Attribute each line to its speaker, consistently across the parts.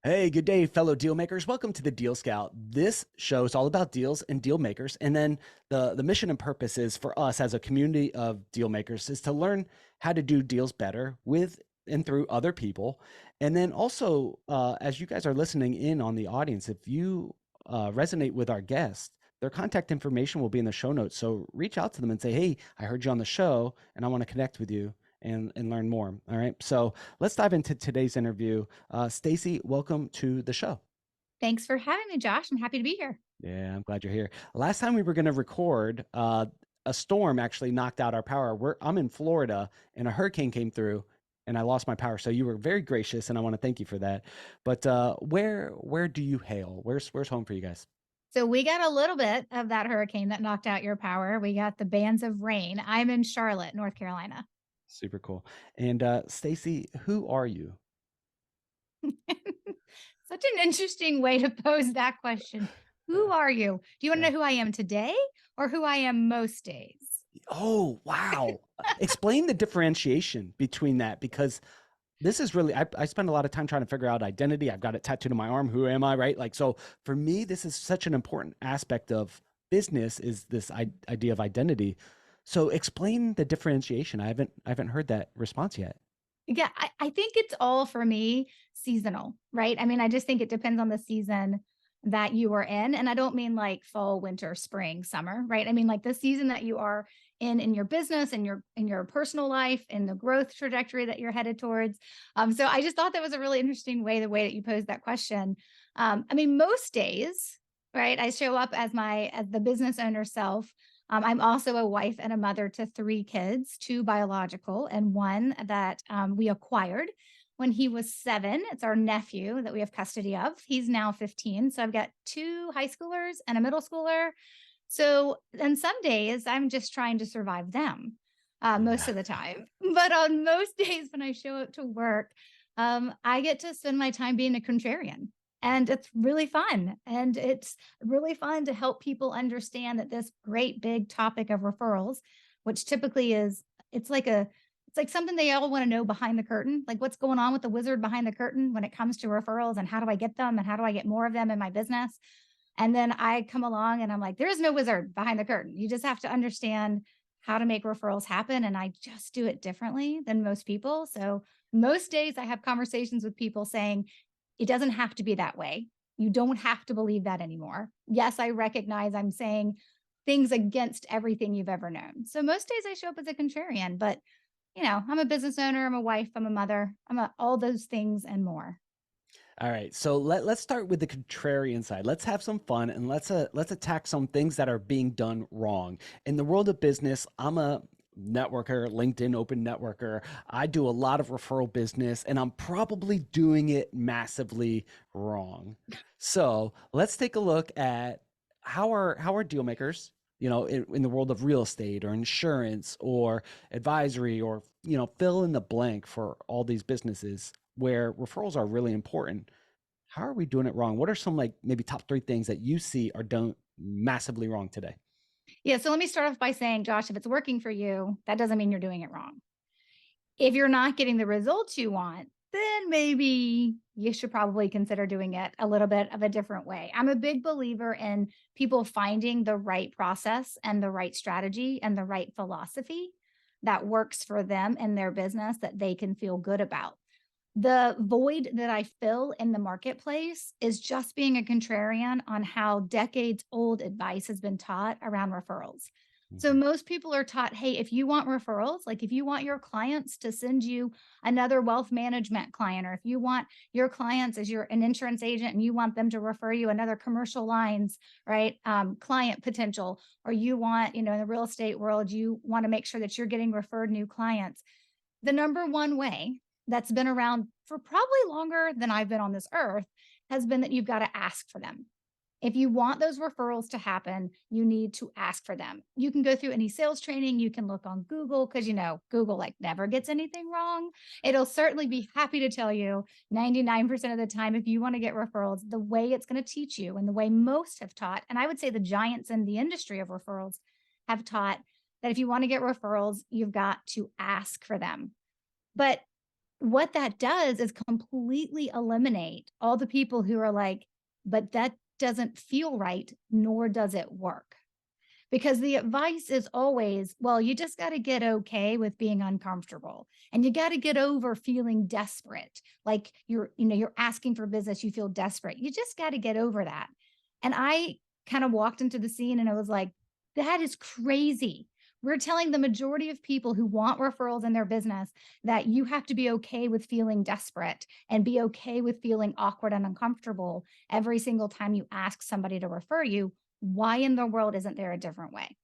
Speaker 1: Hey, good day, fellow deal makers. Welcome to the Deal Scout. This show is all about deals and deal makers. And then the mission and purpose is for us as a community of deal makers is to learn how to do deals better with and through other people. And then also, as you guys are listening in on the audience, if you resonate with our guests, their contact information will be in the show notes. So reach out to them and say, hey, I heard you on the show and I want to connect with you and learn more. All right. So let's dive into today's interview. Stacey, welcome to the show.
Speaker 2: Thanks for having me, Josh. I'm happy to be here.
Speaker 1: Yeah, I'm glad you're here. Last time we were going to record, a storm actually knocked out our power. I'm in Florida, and a hurricane came through, and I lost my power. So you were very gracious, and I want to thank you for that. But where do you hail? Where's home for you guys?
Speaker 2: So we got a little bit of that hurricane that knocked out your power. We got the bands of rain. I'm in Charlotte, North Carolina.
Speaker 1: Super cool. And Stacey, who are you?
Speaker 2: Such an interesting way to pose that question. Who
Speaker 1: Uh,
Speaker 2: are you? Do you want to
Speaker 1: yeah.
Speaker 2: know who I am today or who I am most days?
Speaker 1: Oh, wow. Explain the differentiation between that because this is really I spend a lot of time trying to figure out identity. I've got it tattooed on my arm. Who am I, right? Like, so for me, this is such an important aspect of business is this idea of identity. So explain the differentiation. I haven't heard that response yet.
Speaker 2: Yeah, I think it's all for me seasonal, right? I mean, I just think it depends on the season that you are in. And I don't mean like fall, winter, spring, summer, right? I mean like the season that you are in your business and your personal life and the growth trajectory that you're headed towards. So I just thought that was a really interesting way, the way that you posed that question. I mean, most days, right? I show up as the business owner self. I'm also a wife and a mother to three kids, two biological and one that we acquired when he was 7. It's our nephew that we have custody of. He's now 15. So I've got two high schoolers and a middle schooler. So, and some days I'm just trying to survive them most
Speaker 1: Yeah.
Speaker 2: of the time. But on most days when I show up to work, I get to spend my time being a contrarian. And it's really fun. And it's really fun to help people understand that this great big topic of referrals, which typically is, it's like a, it's like something they all want to know behind the curtain, like what's going on with the wizard behind the curtain when it comes to referrals and how do I get them and how do I get more of them in my business. And then I come along and I'm like, there is no wizard behind the curtain. You just have to understand how to make referrals happen. And I just do it differently than most people. So most days I have conversations with people saying, it doesn't have to be that way. You don't have to believe that anymore. Yes, I recognize I'm saying things against everything you've ever known. So most days I show up as a contrarian, but I'm a business owner, I'm a wife, I'm a mother, all those things and more.
Speaker 1: All right. So let's start with the contrarian side. Let's have some fun and let's attack some things that are being done wrong. In the world of business, I'm a networker, LinkedIn open networker. I do a lot of referral business and I'm probably doing it massively wrong. So let's take a look at how are deal makers, in the world of real estate or insurance or advisory or fill in the blank for all these businesses where referrals are really important. How are we doing it wrong? What are some like maybe top 3 things that you see are done massively wrong today?
Speaker 2: Yeah, so let me start off by saying, Josh, if it's working for you, that doesn't mean you're doing it wrong. If you're not getting the results you want, then maybe you should probably consider doing it a little bit of a different way. I'm a big believer in people finding the right process and the right strategy and the right philosophy that works for them and their business that they can feel good about. The void that I fill in the marketplace is just being a contrarian on how decades old advice has been taught around referrals. So
Speaker 1: Mhm.
Speaker 2: most people are taught, hey, if you want referrals, like if you want your clients to send you another wealth management client, or if you want your clients as you're an insurance agent and you want them to refer you another commercial lines, right? Client potential, or you want, in the real estate world, you want to make sure that you're getting referred new clients. The number one way that's been around for probably longer than I've been on this earth has been that you've got to ask for them. If you want those referrals to happen, you need to ask for them. You can go through any sales training, you can look on Google because Google like never gets anything wrong. It'll certainly be happy to tell you 99% of the time if you want to get referrals, the way it's going to teach you and the way most have taught, and I would say the giants in the industry of referrals have taught that if you want to get referrals, you've got to ask for them. But what that does is completely eliminate all the people who are like, but that doesn't feel right, nor does it work. Because the advice is always, well, you just got to get okay with being uncomfortable, and you got to get over feeling desperate. Like you're asking for business, you feel desperate. You just got to get over that. And I kind of walked into the scene and I was like, that is crazy. We're telling the majority of people who want referrals in their business that you have to be okay with feeling desperate and be okay with feeling awkward and uncomfortable every single time you ask somebody to refer you. Why in the world isn't there a different way?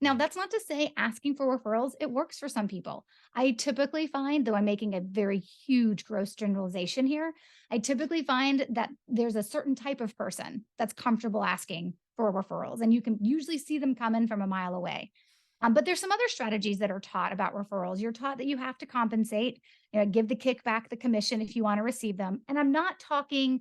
Speaker 2: Now, that's not to say asking for referrals, it works for some people. I typically find, though I'm making a very huge gross generalization here, I typically find that there's a certain type of person that's comfortable asking for referrals, and you can usually see them coming from a mile away. But there's some other strategies that are taught about referrals. You're taught that you have to compensate, give the kickback, the commission if you want to receive them. And I'm not talking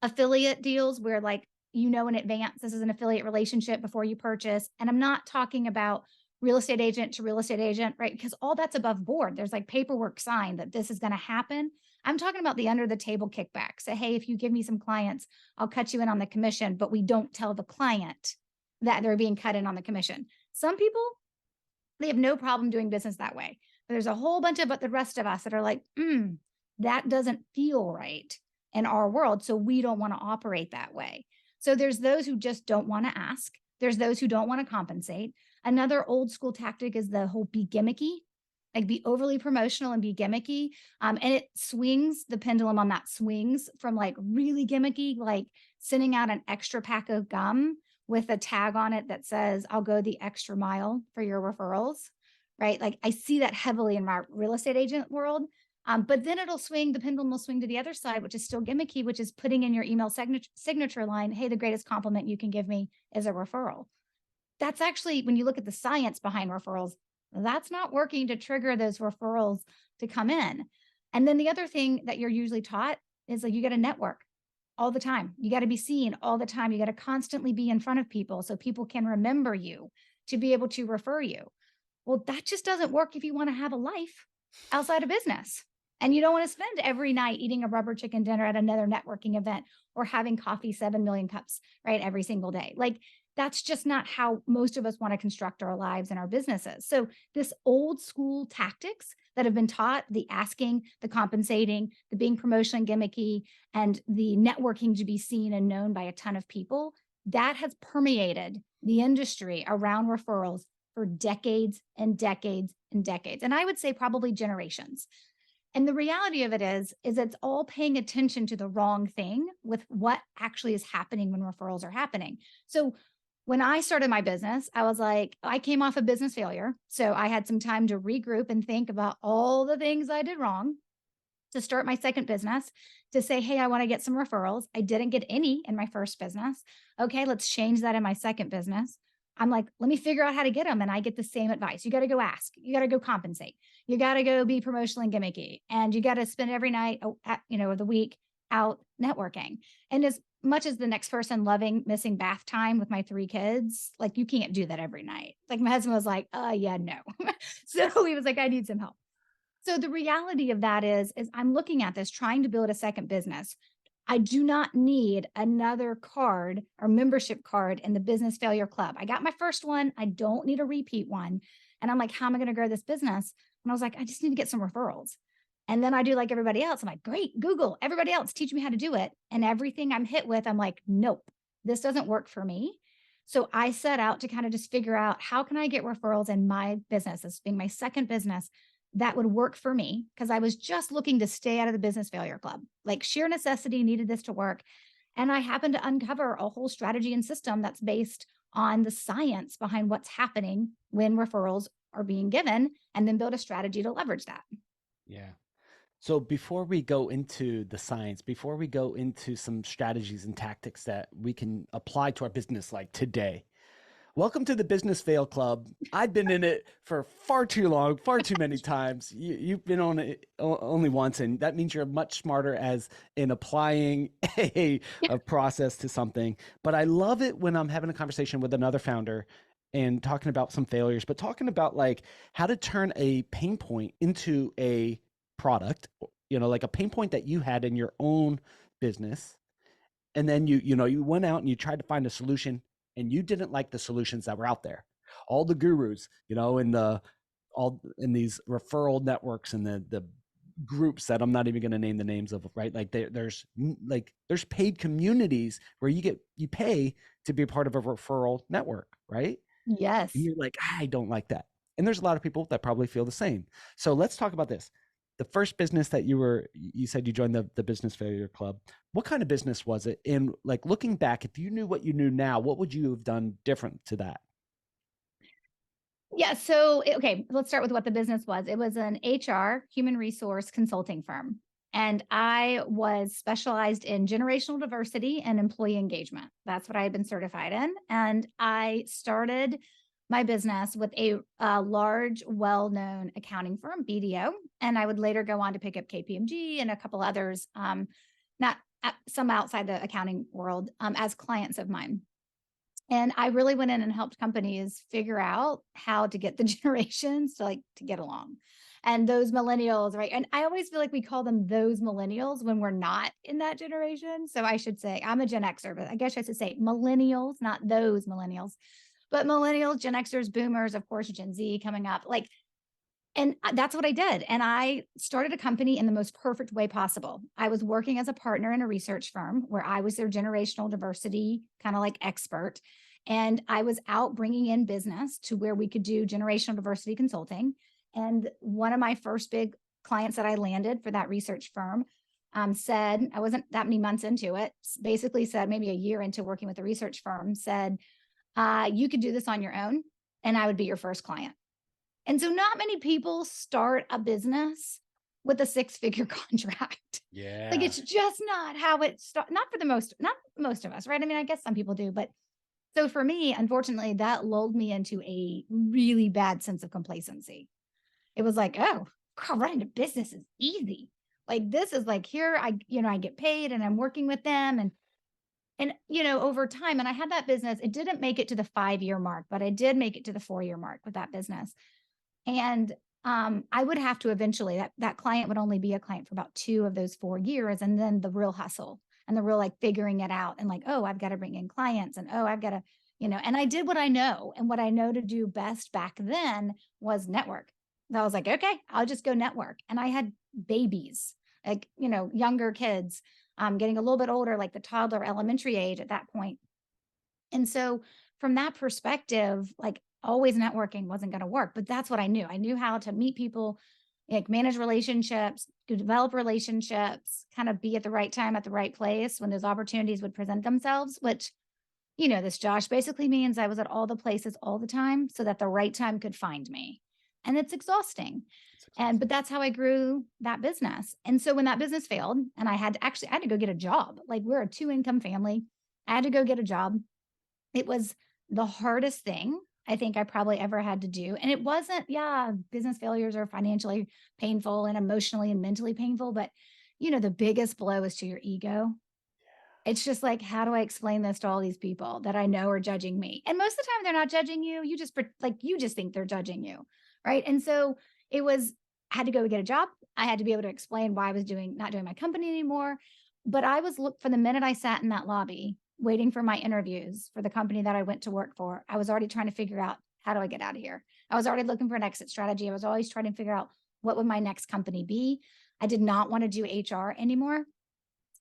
Speaker 2: affiliate deals where like in advance this is an affiliate relationship before you purchase. And I'm not talking about real estate agent to real estate agent, right? Because all that's above board. There's like paperwork signed that this is going to happen. I'm talking about the under the table kickback. So, hey, if you give me some clients, I'll cut you in on the commission, but we don't tell the client that they're being cut in on the commission. Some people, they have no problem doing business that way. But there's a whole bunch of the rest of us that are like, that doesn't feel right in our world. So we don't want to operate that way. So there's those who just don't want to ask. There's those who don't want to compensate. Another old school tactic is the whole be gimmicky, like be overly promotional and be gimmicky. And it swings, the pendulum on that swings from like really gimmicky, like sending out an extra pack of gum with a tag on it that says, I'll go the extra mile for your referrals, right? Like I see that heavily in my real estate agent world. But then it'll swing, the pendulum will swing to the other side, which is still gimmicky, which is putting in your email signature line, hey, the greatest compliment you can give me is a referral. That's actually, when you look at the science behind referrals, that's not working to trigger those referrals to come in. And then the other thing that you're usually taught is like you got to network all the time. You got to be seen all the time. You got to constantly be in front of people so people can remember you to be able to refer you. Well, that just doesn't work if you want to have a life outside of business. And you don't want to spend every night eating a rubber chicken dinner at another networking event or having coffee 7 million cups, right? Every single day. Like that's just not how most of us want to construct our lives and our businesses. So this old school tactics that have been taught, the asking, the compensating, the being promotion gimmicky, and the networking to be seen and known by a ton of people, that has permeated the industry around referrals for decades and decades and decades. And I would say probably generations. And the reality of it is it's all paying attention to the wrong thing with what actually is happening when referrals are happening. So when I started my business, I was like, I came off a business failure. So I had some time to regroup and think about all the things I did wrong to start my second business, to say, hey, I want to get some referrals. I didn't get any in my first business. Okay, let's change that in my second business. I'm like, let me figure out how to get them. And I get the same advice. You got to go ask. You got to go compensate. You got to go be promotional and gimmicky. And you got to spend every night, of the week out networking. And as much as the next person loving missing bath time with my 3 kids, like you can't do that every night. Like my husband was like, yeah, no. So he was like, I need some help. So the reality of that is I'm looking at this, trying to build a second business. I do not need another card or membership card in the business failure club. I got my first one. I don't need a repeat one. And I'm like, how am I going to grow this business? And I was like, I just need to get some referrals. And then I do like everybody else. I'm like, great, Google, everybody else, teach me how to do it. And everything I'm hit with, I'm like, nope, this doesn't work for me. So I set out to kind of just figure out how can I get referrals in my business, this being my second business, that would work for me, because I was just looking to stay out of the business failure club. Like sheer necessity needed this to work. And I happened to uncover a whole strategy and system that's based on the science behind what's happening when referrals are being given, and then build a strategy to leverage that.
Speaker 1: Yeah. So before we go into the science, before we go into some strategies and tactics that we can apply to our business like today, welcome to the Business Fail Club. I've been in it for far too long, far too many times. You've been on it only once, and that means you're much smarter as in applying a process to something. But I love it when I'm having a conversation with another founder and talking about some failures, but talking about like how to turn a pain point into a product like a pain point that you had in your own business, and then you went out and you tried to find a solution, and you didn't like the solutions that were out there. All the gurus, in the all in these referral networks and the groups that I'm not even going to name the names of, right? Like there's paid communities where you pay to be a part of a referral network, right? And
Speaker 2: Yes.
Speaker 1: you're like, I don't like that. And there's a lot of people that probably feel the same. So let's talk about this. The first business that you said you joined the Business Failure Club. What kind of business was it? And like looking back, if you knew what you knew now, what would you have done different to that?
Speaker 2: Yeah. So, okay, let's start with what the business was. It was an HR, human resource consulting firm. And I was specialized in generational diversity and employee engagement. That's what I had been certified in. And I started my business with a large, well known accounting firm, BDO. And I would later go on to pick up KPMG and a couple others, not some outside the accounting world, as clients of mine. And I really went in and helped companies figure out how to get the generations to get along. And those millennials, right? And I always feel like we call them those millennials when we're not in that generation. So I should say I'm a Gen Xer, but I guess I should say millennials, not those millennials, but millennials, Gen Xers, boomers, of course, Gen Z coming up. And that's what I did. And I started a company in the most perfect way possible. I was working as a partner in a research firm where I was their generational diversity kind of like expert. And I was out bringing in business to where we could do generational diversity consulting. And one of my first big clients that I landed for that research firm said, I wasn't that many months into it, basically said, maybe a year into working with the research firm, said, you could do this on your own and I would be your first client. And so not many people start a business with a six-figure contract. Like
Speaker 1: Yeah.
Speaker 2: it's just not how it starts. Not most of us, right? I mean, I guess some people do, but so for me, unfortunately, that lulled me into a really bad sense of complacency. It was like, oh, girl, running a business is easy. Like this is like here, I get paid and I'm working with them and over time, and I had that business. It didn't make it to the 5-year mark, but I did make it to the 4-year mark with that business. And I would have to eventually that client would only be a client for about 2 of those 4 years, and then the real hustle and the real like figuring it out and like, oh, I've got to bring in clients and oh, I've got to. And I did what I know, and what I know to do best back then was network. So I was like, okay, I'll just go network. And I had babies, like, younger kids, getting a little bit older, like the toddler elementary age at that point. And so from that perspective, like always networking wasn't going to work, but that's what I knew. I knew how to meet people, like manage relationships, to develop relationships, kind of be at the right time at the right place when those opportunities would present themselves, which, this Josh basically means I was at all the places all the time so that the right time could find me. And it's exhausting.
Speaker 1: It's
Speaker 2: But
Speaker 1: exhausting.
Speaker 2: that's how I grew that business. And so when that business failed and I had to go get a job, like we're a 2-income family. I had to go get a job. It was the hardest thing I think I probably ever had to do. And it wasn't, yeah, business failures are financially painful and emotionally and mentally painful, but the biggest blow is to your ego. It's just like, how do I explain this to all these people that I know are judging me? And most of the time they're not judging you. You just think they're judging you. Right. And so it was, I had to go get a job. I had to be able to explain why I was not doing my company anymore. But I was look for the minute I sat in that lobby waiting for my interviews for the company that I went to work for, I was already trying to figure out, how do I get out of here? I was already looking for an exit strategy. I was always trying to figure out what would my next company be. I did not want to do HR anymore.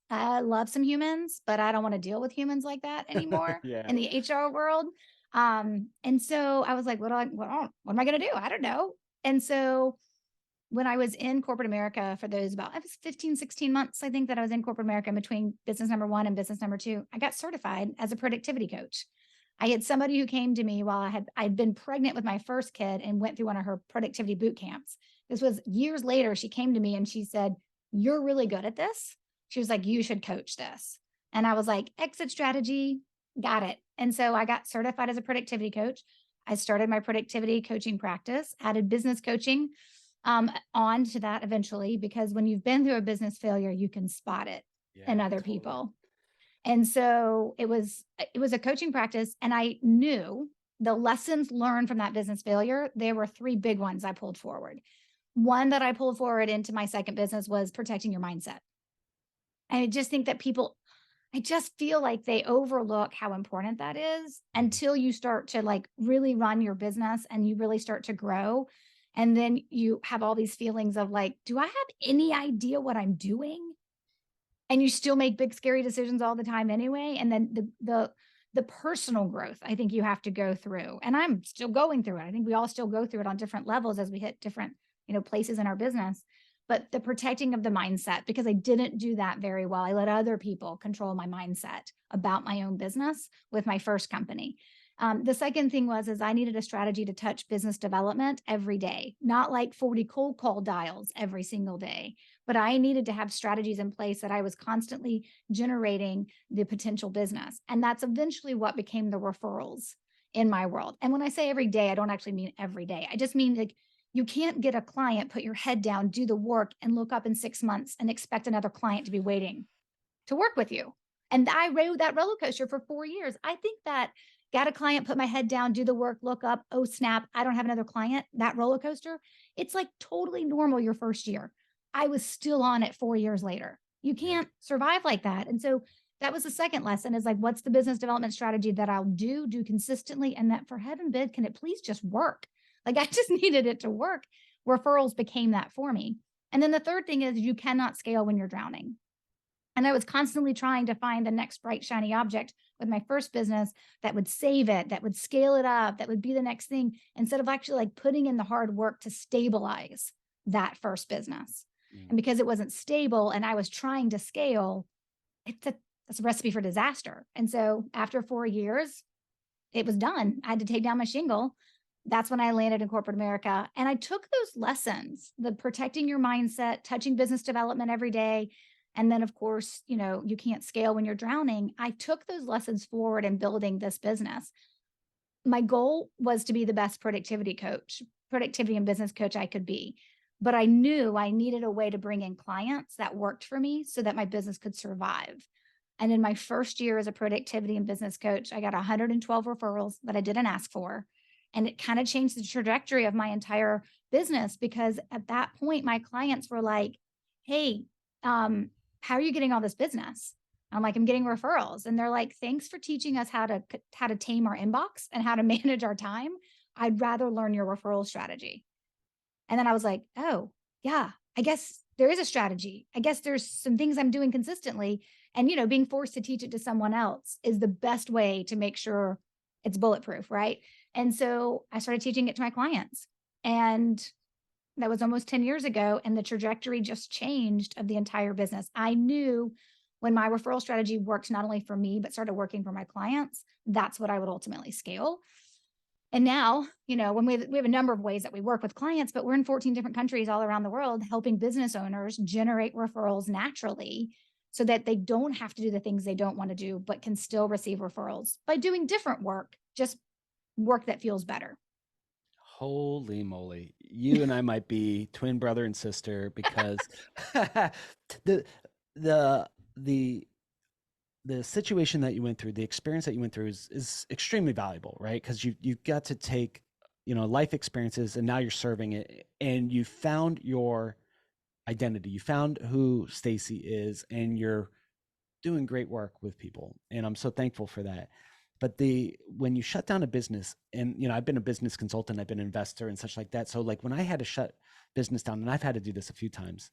Speaker 2: I love some humans, but I don't want to deal with humans like that anymore
Speaker 1: Yeah.
Speaker 2: in the HR world. And so I was like, what am I going to do? I don't know. And so when I was in corporate America for those I was 15, 16 months, I think that I was in corporate America in between business number 1 and business number 2, I got certified as a productivity coach. I had somebody who came to me while I'd been pregnant with my first kid and went through one of her productivity boot camps. This was years later. She came to me and she said, "You're really good at this." She was like, "You should coach this." And I was like, exit strategy, got it. And so I got certified as a productivity coach. I started my productivity coaching practice, added business coaching on to that eventually, because when you've been through a business failure, you can spot it in
Speaker 1: Yeah,
Speaker 2: other
Speaker 1: totally.
Speaker 2: people. And so it was a coaching practice, and I knew the lessons learned from that business failure. There were 3 big ones I pulled forward. one that I pulled forward into my second business was protecting your mindset. I just think that people, I just feel like they overlook how important that is
Speaker 1: Mhm.
Speaker 2: until you start to like really run your business and you really start to grow. And then you have all these feelings of like, do I have any idea what I'm doing? And you still make big scary decisions all the time anyway. And then the personal growth I think you have to go through, and I'm still going through it. I think we all still go through it on different levels as we hit different, places in our business. But the protecting of the mindset, because I didn't do that very well. I let other people control my mindset about my own business with my first company. The second thing was is I needed a strategy to touch business development every day, not like 40 cold call dials every single day, but I needed to have strategies in place that I was constantly generating the potential business. And that's eventually what became the referrals in my world. And when I say every day, I don't actually mean every day. I just mean like you can't get a client, put your head down, do the work, and look up in 6 months and expect another client to be waiting to work with you. And I rode that roller coaster for 4 years. I think that got a client, put my head down, do the work, look up, oh snap, I don't have another client. That roller coaster, it's like totally normal your first year. I was still on it 4 years later. You
Speaker 1: Yeah.
Speaker 2: can't survive like that. And so that was the second lesson is like, what's the business development strategy that I'll do consistently? And that for heaven bid, can it please just work? Like I just needed it to work. Referrals became that for me. And then the third thing is you cannot scale when you're drowning. And I was constantly trying to find the next bright, shiny object with my first business that would save it, that would scale it up, that would be the next thing, instead of actually like putting in the hard work to stabilize that first business.
Speaker 1: Mm.
Speaker 2: And because it wasn't stable and I was trying to scale, it's a recipe for disaster. And so after 4 years, it was done. I had to take down my shingle. That's when I landed in corporate America. And I took those lessons, the protecting your mindset, touching business development every day. And then, of course, you can't scale when you're drowning. I took those lessons forward in building this business. My goal was to be the best productivity and business coach I could be. But I knew I needed a way to bring in clients that worked for me so that my business could survive. And in my first year as a productivity and business coach, I got 112 referrals that I didn't ask for. And it kind of changed the trajectory of my entire business because at that point, my clients were like, hey, how are you getting all this business? I'm like, I'm getting referrals. And they're like, thanks for teaching us how to tame our inbox and how to manage our time. I'd rather learn your referral strategy. And then I was like, oh, yeah, I guess there is a strategy. I guess there's some things I'm doing consistently. And, being forced to teach it to someone else is the best way to make sure it's bulletproof. Right. And so I started teaching it to my clients. And that was almost 10 years ago. And the trajectory just changed of the entire business. I knew when my referral strategy worked not only for me, but started working for my clients, that's what I would ultimately scale. And now, when we have a number of ways that we work with clients, but we're in 14 different countries all around the world, helping business owners generate referrals naturally so that they don't have to do the things they don't want to do, but can still receive referrals by doing different work, just work that feels better.
Speaker 1: Holy moly. You and I might be twin brother and sister because the the the the situation that you went through, the experience that you went through is extremely valuable, right? Because you've got to take, life experiences and now you're serving it and you found your identity. You found who Stacey is and you're doing great work with people. And I'm so thankful for that. But when you shut down a business, and I've been a business consultant, I've been an investor and such like that. So like when I had to shut business down, and I've had to do this a few times,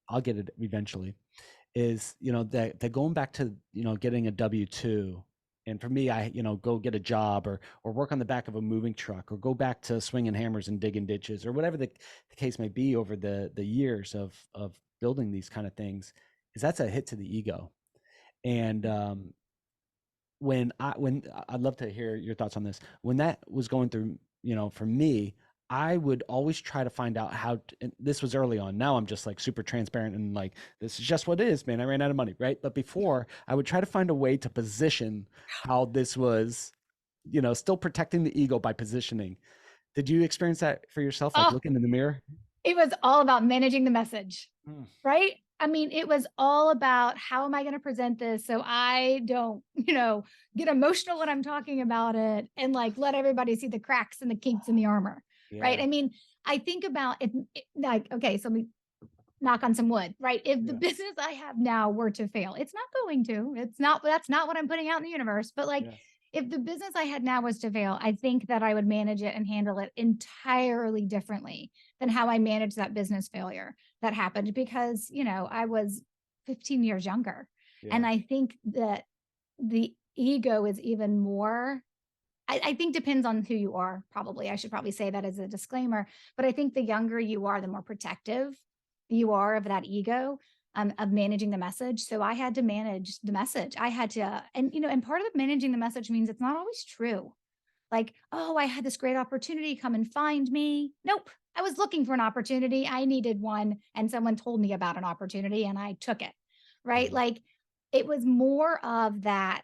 Speaker 1: I'll get it eventually, is that going back to getting a W-2, and for me I go get a job or work on the back of a moving truck or go back to swinging hammers and digging ditches or whatever the case may be over the years of building these kind of things, is that's a hit to the ego. And when I'd love to hear your thoughts on this. When that was going through, for me, I would always try to find out how to, and this was early on. Now I'm just like super transparent and like, this is just what it is, man. I ran out of money, right? But before, I would try to find a way to position how this was, still protecting the ego by positioning. Did you experience that for yourself, like
Speaker 2: Oh,
Speaker 1: looking in the mirror?
Speaker 2: it was all about managing the message.
Speaker 1: Mm,
Speaker 2: Right? I mean, it was all about how am I going to present this so I don't, get emotional when I'm talking about it and like let everybody see the cracks and the kinks in the armor. Right?
Speaker 1: yeah.
Speaker 2: I mean, I think about it, like, okay, so we knock on some wood, right? If the
Speaker 1: Yeah.
Speaker 2: business I have now were to fail, it's not going to. It's not, that's not what I'm putting out in the universe. But like,
Speaker 1: Yeah.
Speaker 2: if the business I had now was to fail, I think that I would manage it and handle it entirely differently than how I managed that business failure that happened because, I was 15 years younger. And
Speaker 1: Yeah.
Speaker 2: I think that the ego is even more, I think depends on who you are, probably. I should probably say that as a disclaimer. But I think the younger you are, the more protective you are of that ego, of managing the message. So I had to manage the message. I had to, and part of managing the message means it's not always true. Like, oh, I had this great opportunity, come and find me. Nope. I was looking for an opportunity. I needed one, and someone told me about an opportunity and I took it. Right.
Speaker 1: Mhm.
Speaker 2: Like, it was more of that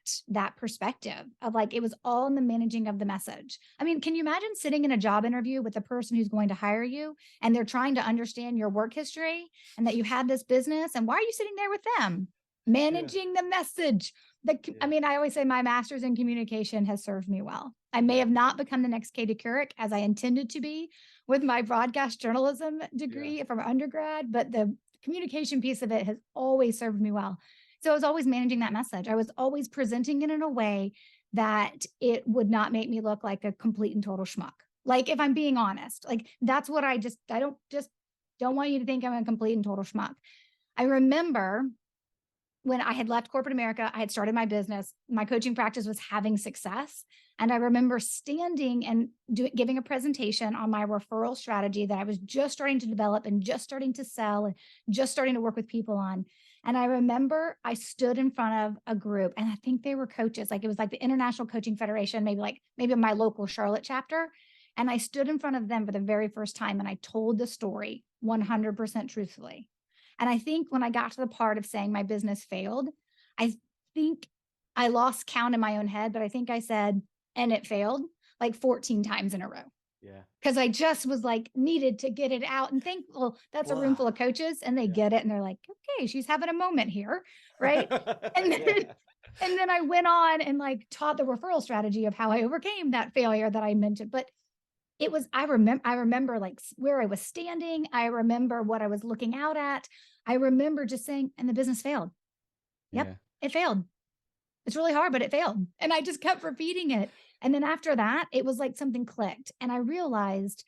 Speaker 2: perspective of like, it was all in the managing of the message. I mean, can you imagine sitting in a job interview with the person who's going to hire you and they're trying to understand your work history and that you had this business, and why are you sitting there with them?
Speaker 1: Yeah.
Speaker 2: Managing the message. I
Speaker 1: Yeah.
Speaker 2: mean, I always say my master's in communication has served me well. I may
Speaker 1: Yeah.
Speaker 2: have not become the next Katie Couric as I intended to be with my broadcast journalism
Speaker 1: Yeah.
Speaker 2: degree from undergrad, but the communication piece of it has always served me well. So I was always managing that message. I was always presenting it in a way that it would not make me look like a complete and total schmuck. Like, if I'm being honest, like, that's what I don't want you to think I'm a complete and total schmuck. I remember when I had left corporate America, I had started my business. My coaching practice was having success. And I remember standing and giving a presentation on my referral strategy that I was just starting to develop and just starting to sell and just starting to work with people on. And I remember I stood in front of a group, and I think they were coaches. Like, it was like the International Coaching Federation, maybe my local Charlotte chapter. And I stood in front of them for the very first time and I told the story 100% truthfully. And I think when I got to the part of saying my business failed, I think I lost count in my own head, but I think I said, and it failed like 14 times in a row.
Speaker 1: Yeah.
Speaker 2: Cause I just was like, needed to get it out and thankful that's a room
Speaker 1: Wow.
Speaker 2: full of coaches and they
Speaker 1: Yeah.
Speaker 2: get it. And they're like, okay, she's having a moment here. Right. And then,
Speaker 1: Yeah.
Speaker 2: and then I went on and like taught the referral strategy of how I overcame that failure that I mentioned. But it was, I remember like where I was standing. I remember what I was looking out at. I remember just saying, and the business failed. Yep,
Speaker 1: Yeah.
Speaker 2: it failed. It's really hard, but it failed. And I just kept repeating it. And then after that, it was like something clicked. And I realized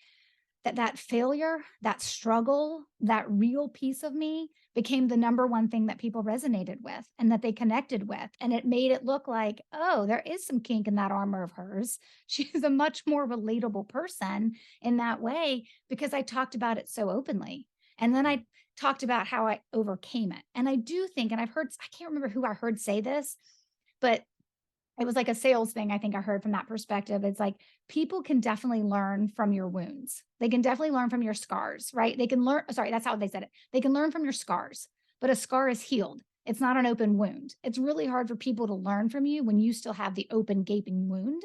Speaker 2: that failure, that struggle, that real piece of me became the number one thing that people resonated with and that they connected with. And it made it look like, oh, there is some kink in that armor of hers. She's a much more relatable person in that way because I talked about it so openly. And then
Speaker 1: Yeah.
Speaker 2: I talked about how I overcame it. And I do think, and I can't remember who I heard say this, but it was like a sales thing. I think I heard from that perspective. It's like, people can definitely learn from your wounds. They can definitely learn from your scars, right? They can learn, sorry, that's how they said it. They can learn from your scars, but a scar is healed. It's not an open wound. It's really hard for people to learn from you when you still have the open, gaping wound.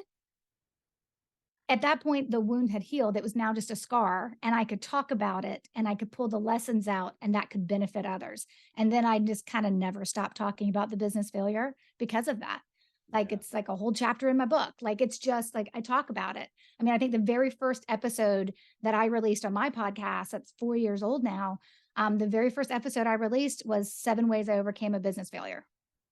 Speaker 2: At that point, the wound had healed. It was now just a scar, and I could talk about it and I could pull the lessons out, and that could benefit others. And then I just kind of never stopped talking about the business failure because of that. Like,
Speaker 1: Yeah.
Speaker 2: it's like a whole chapter in my book. Like, it's just like I talk about it. I mean, I think the very first episode that I released on my podcast, that's 4 years old now. The very first episode I released was 7 ways I overcame a business failure.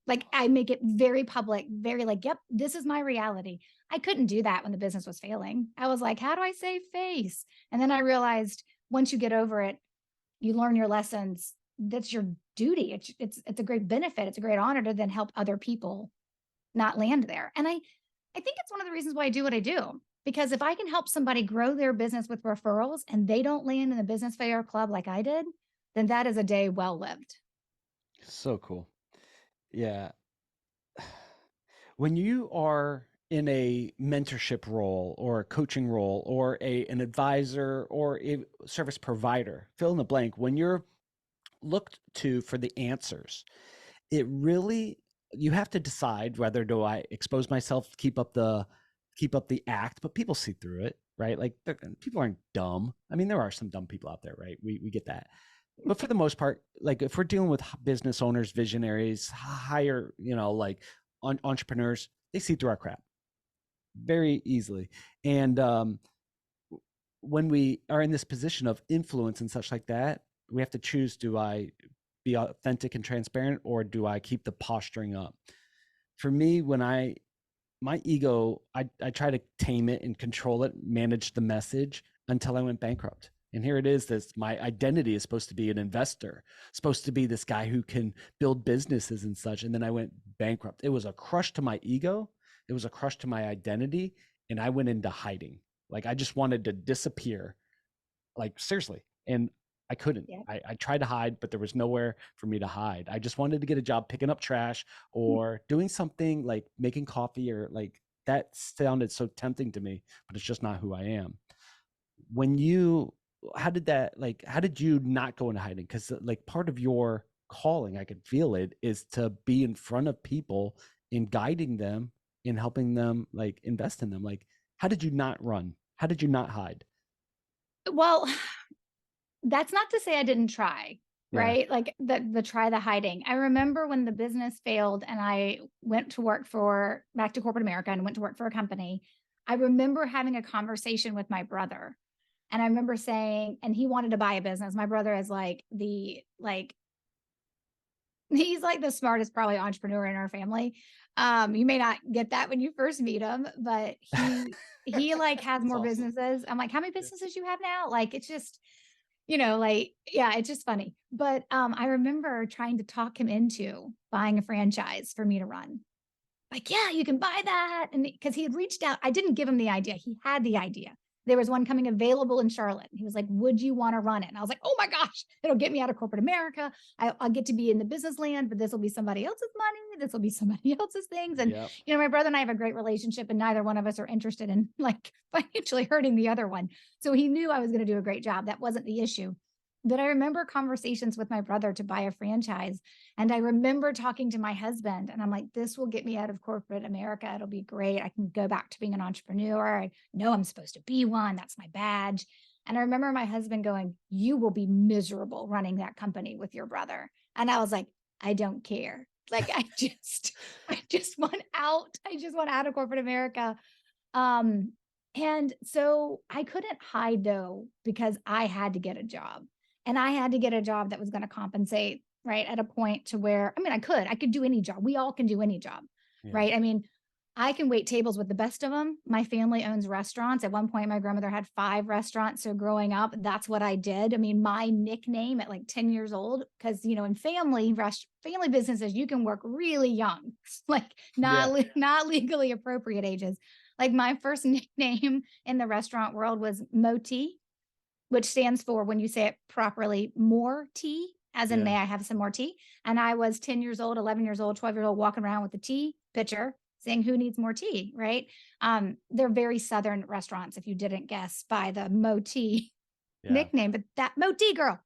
Speaker 2: Like, I make it very public, very like, yep, this is my reality. I couldn't do that when the business was failing. I was like, how do I save face? And then I realized once you get over it, you learn your lessons. That's your duty. It's a great benefit. It's a great honor to then help other people not land there. And I think it's one of the reasons why I do what I do. Because if I can help somebody grow their business with referrals and they don't land in the business failure club like I did, then that is a day well lived.
Speaker 1: So cool. Yeah. When you are in a mentorship role or a coaching role or an advisor or a service provider, fill in the blank, when you're looked to for the answers, it really, you have to decide whether do I expose myself, keep up the act, but people see through it, right? Like, people aren't dumb. I mean, there are some dumb people out there, right? We get that. But for the most part, like, if we're dealing with business owners, visionaries, higher, like, entrepreneurs, they see through our crap very easily. And when we are in this position of influence and such like that, we have to choose, do I be authentic and transparent, or do I keep the posturing up? For me, when my ego, I try to tame it and control it, manage the message until I went bankrupt. And here it is, this my identity is supposed to be an investor, supposed to be this guy who can build businesses and such. And then I went bankrupt. It was a crush to my ego. It was a crush to my identity. And I went into hiding. Like I just wanted to disappear, like seriously. And I couldn't.
Speaker 2: Yeah.
Speaker 1: I tried to hide, but there was nowhere for me to hide. I just wanted to get a job picking up trash or doing something like making coffee, or like that sounded so tempting to me, but it's just not who I am. When you, how did that, like, how did you not go into hiding? Because like part of your calling, I could feel it, is to be in front of people and guiding them and helping them like invest in them. Like, how did you not run? How did you not hide?
Speaker 2: Well, that's not to say I didn't try,
Speaker 1: Yeah.
Speaker 2: right? Like the try the hiding. I remember when the business failed and I went to work for back to corporate America and went to work for a company. I remember having a conversation with my brother. And I remember saying, and he wanted to buy a business. My brother is he's like the smartest probably entrepreneur in our family. You may not get that when you first meet him, but he like has
Speaker 1: That's
Speaker 2: more
Speaker 1: awesome.
Speaker 2: businesses. I'm like, how many
Speaker 1: Yeah.
Speaker 2: businesses you have now? Like it's just, like, yeah, it's just funny. But I remember trying to talk him into buying a franchise for me to run. Like, yeah, you can buy that. And because he had reached out, I didn't give him the idea. He had the idea. There was one coming available in Charlotte. He was like, would you want to run it? And I was like, oh my gosh, it'll get me out of corporate America. I'll get to be in the business land, but this will be somebody else's money. This will be somebody else's things. And,
Speaker 1: Yep.
Speaker 2: my brother and I have a great relationship, and neither one of us are interested in like financially hurting the other one. So he knew I was going to do a great job. That wasn't the issue. But I remember conversations with my brother to buy a franchise. And I remember talking to my husband, and I'm like, this will get me out of corporate America. It'll be great. I can go back to being an entrepreneur. I know I'm supposed to be one. That's my badge. And I remember my husband going, you will be miserable running that company with your brother. And I was like, I don't care. Like, I just want out. I just want out of corporate America. Um, and so I couldn't hide though, because I had to get a job, and I had to get a job that was going to compensate, right? At a point to where, I mean, I could do any job. We all can do any job,
Speaker 1: Yeah.
Speaker 2: right? I mean, I can wait tables with the best of them. My family owns restaurants. At one point, my grandmother had 5 restaurants. So growing up, that's what I did. I mean, my nickname at like 10 years old, because, in family businesses, you can work really young, like
Speaker 1: Yeah.
Speaker 2: not legally appropriate ages. Like my first nickname in the restaurant world was Moti, which stands for, when you say it properly, more tea, as in,
Speaker 1: Yeah.
Speaker 2: may I have some more tea? And I was 10 years old, 11 years old, 12 years old, walking around with a tea pitcher saying, who needs more tea? Right. They're very Southern restaurants, if you didn't guess by the Moti
Speaker 1: Yeah.
Speaker 2: nickname, but that Moti girl,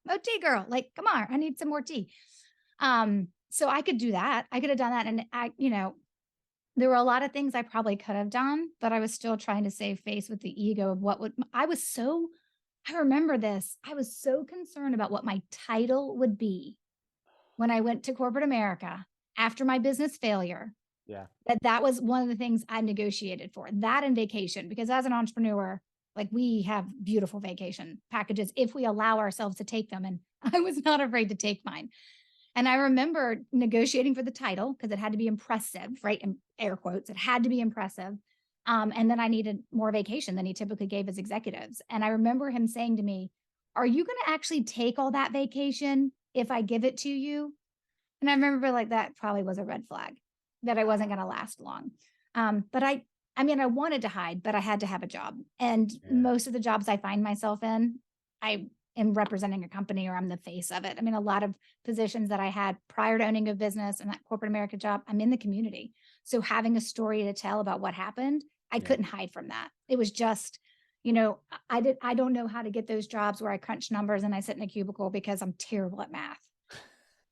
Speaker 2: like, come on, I need some more tea. So I could do that. I could have done that. And there were a lot of things I probably could have done, but I was still trying to save face with the ego of I remember this. I was so concerned about what my title would be when I went to corporate America after my business failure,
Speaker 1: Yeah.
Speaker 2: that was one of the things I negotiated for, that and vacation, because as an entrepreneur, like, we have beautiful vacation packages if we allow ourselves to take them. And I was not afraid to take mine. And I remember negotiating for the title because it had to be impressive, right? In air quotes, it had to be impressive. And then I needed more vacation than he typically gave his executives. And I remember him saying to me, are you going to actually take all that vacation if I give it to you? And I remember, like, that probably was a red flag, that I wasn't going to last long. But I mean, I wanted to hide, but I had to have a job. And
Speaker 1: Yeah.
Speaker 2: most of the jobs I find myself in, I am representing a company, or I'm the face of it. I mean, a lot of positions that I had prior to owning a business and that corporate America job, I'm in the community. So having a story to tell about what happened, I
Speaker 1: Yeah.
Speaker 2: couldn't hide from that. It was just, I don't know how to get those jobs where I crunch numbers and I sit in a cubicle because I'm terrible at math.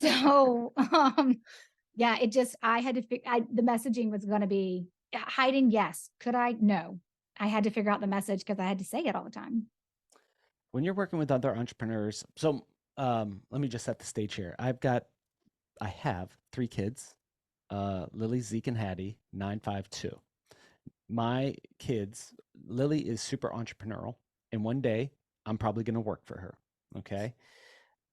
Speaker 2: So, yeah, I had to the messaging was going to be, hiding. Yes. Could I? No. I had to figure out the message because I had to say it all the time.
Speaker 1: When you're working with other entrepreneurs, so let me just set the stage here. I have 3 kids, Lily, Zeke, and Hattie, 9, 5, 2. My kids, Lily is super entrepreneurial and one day I'm probably going to work for her. Okay.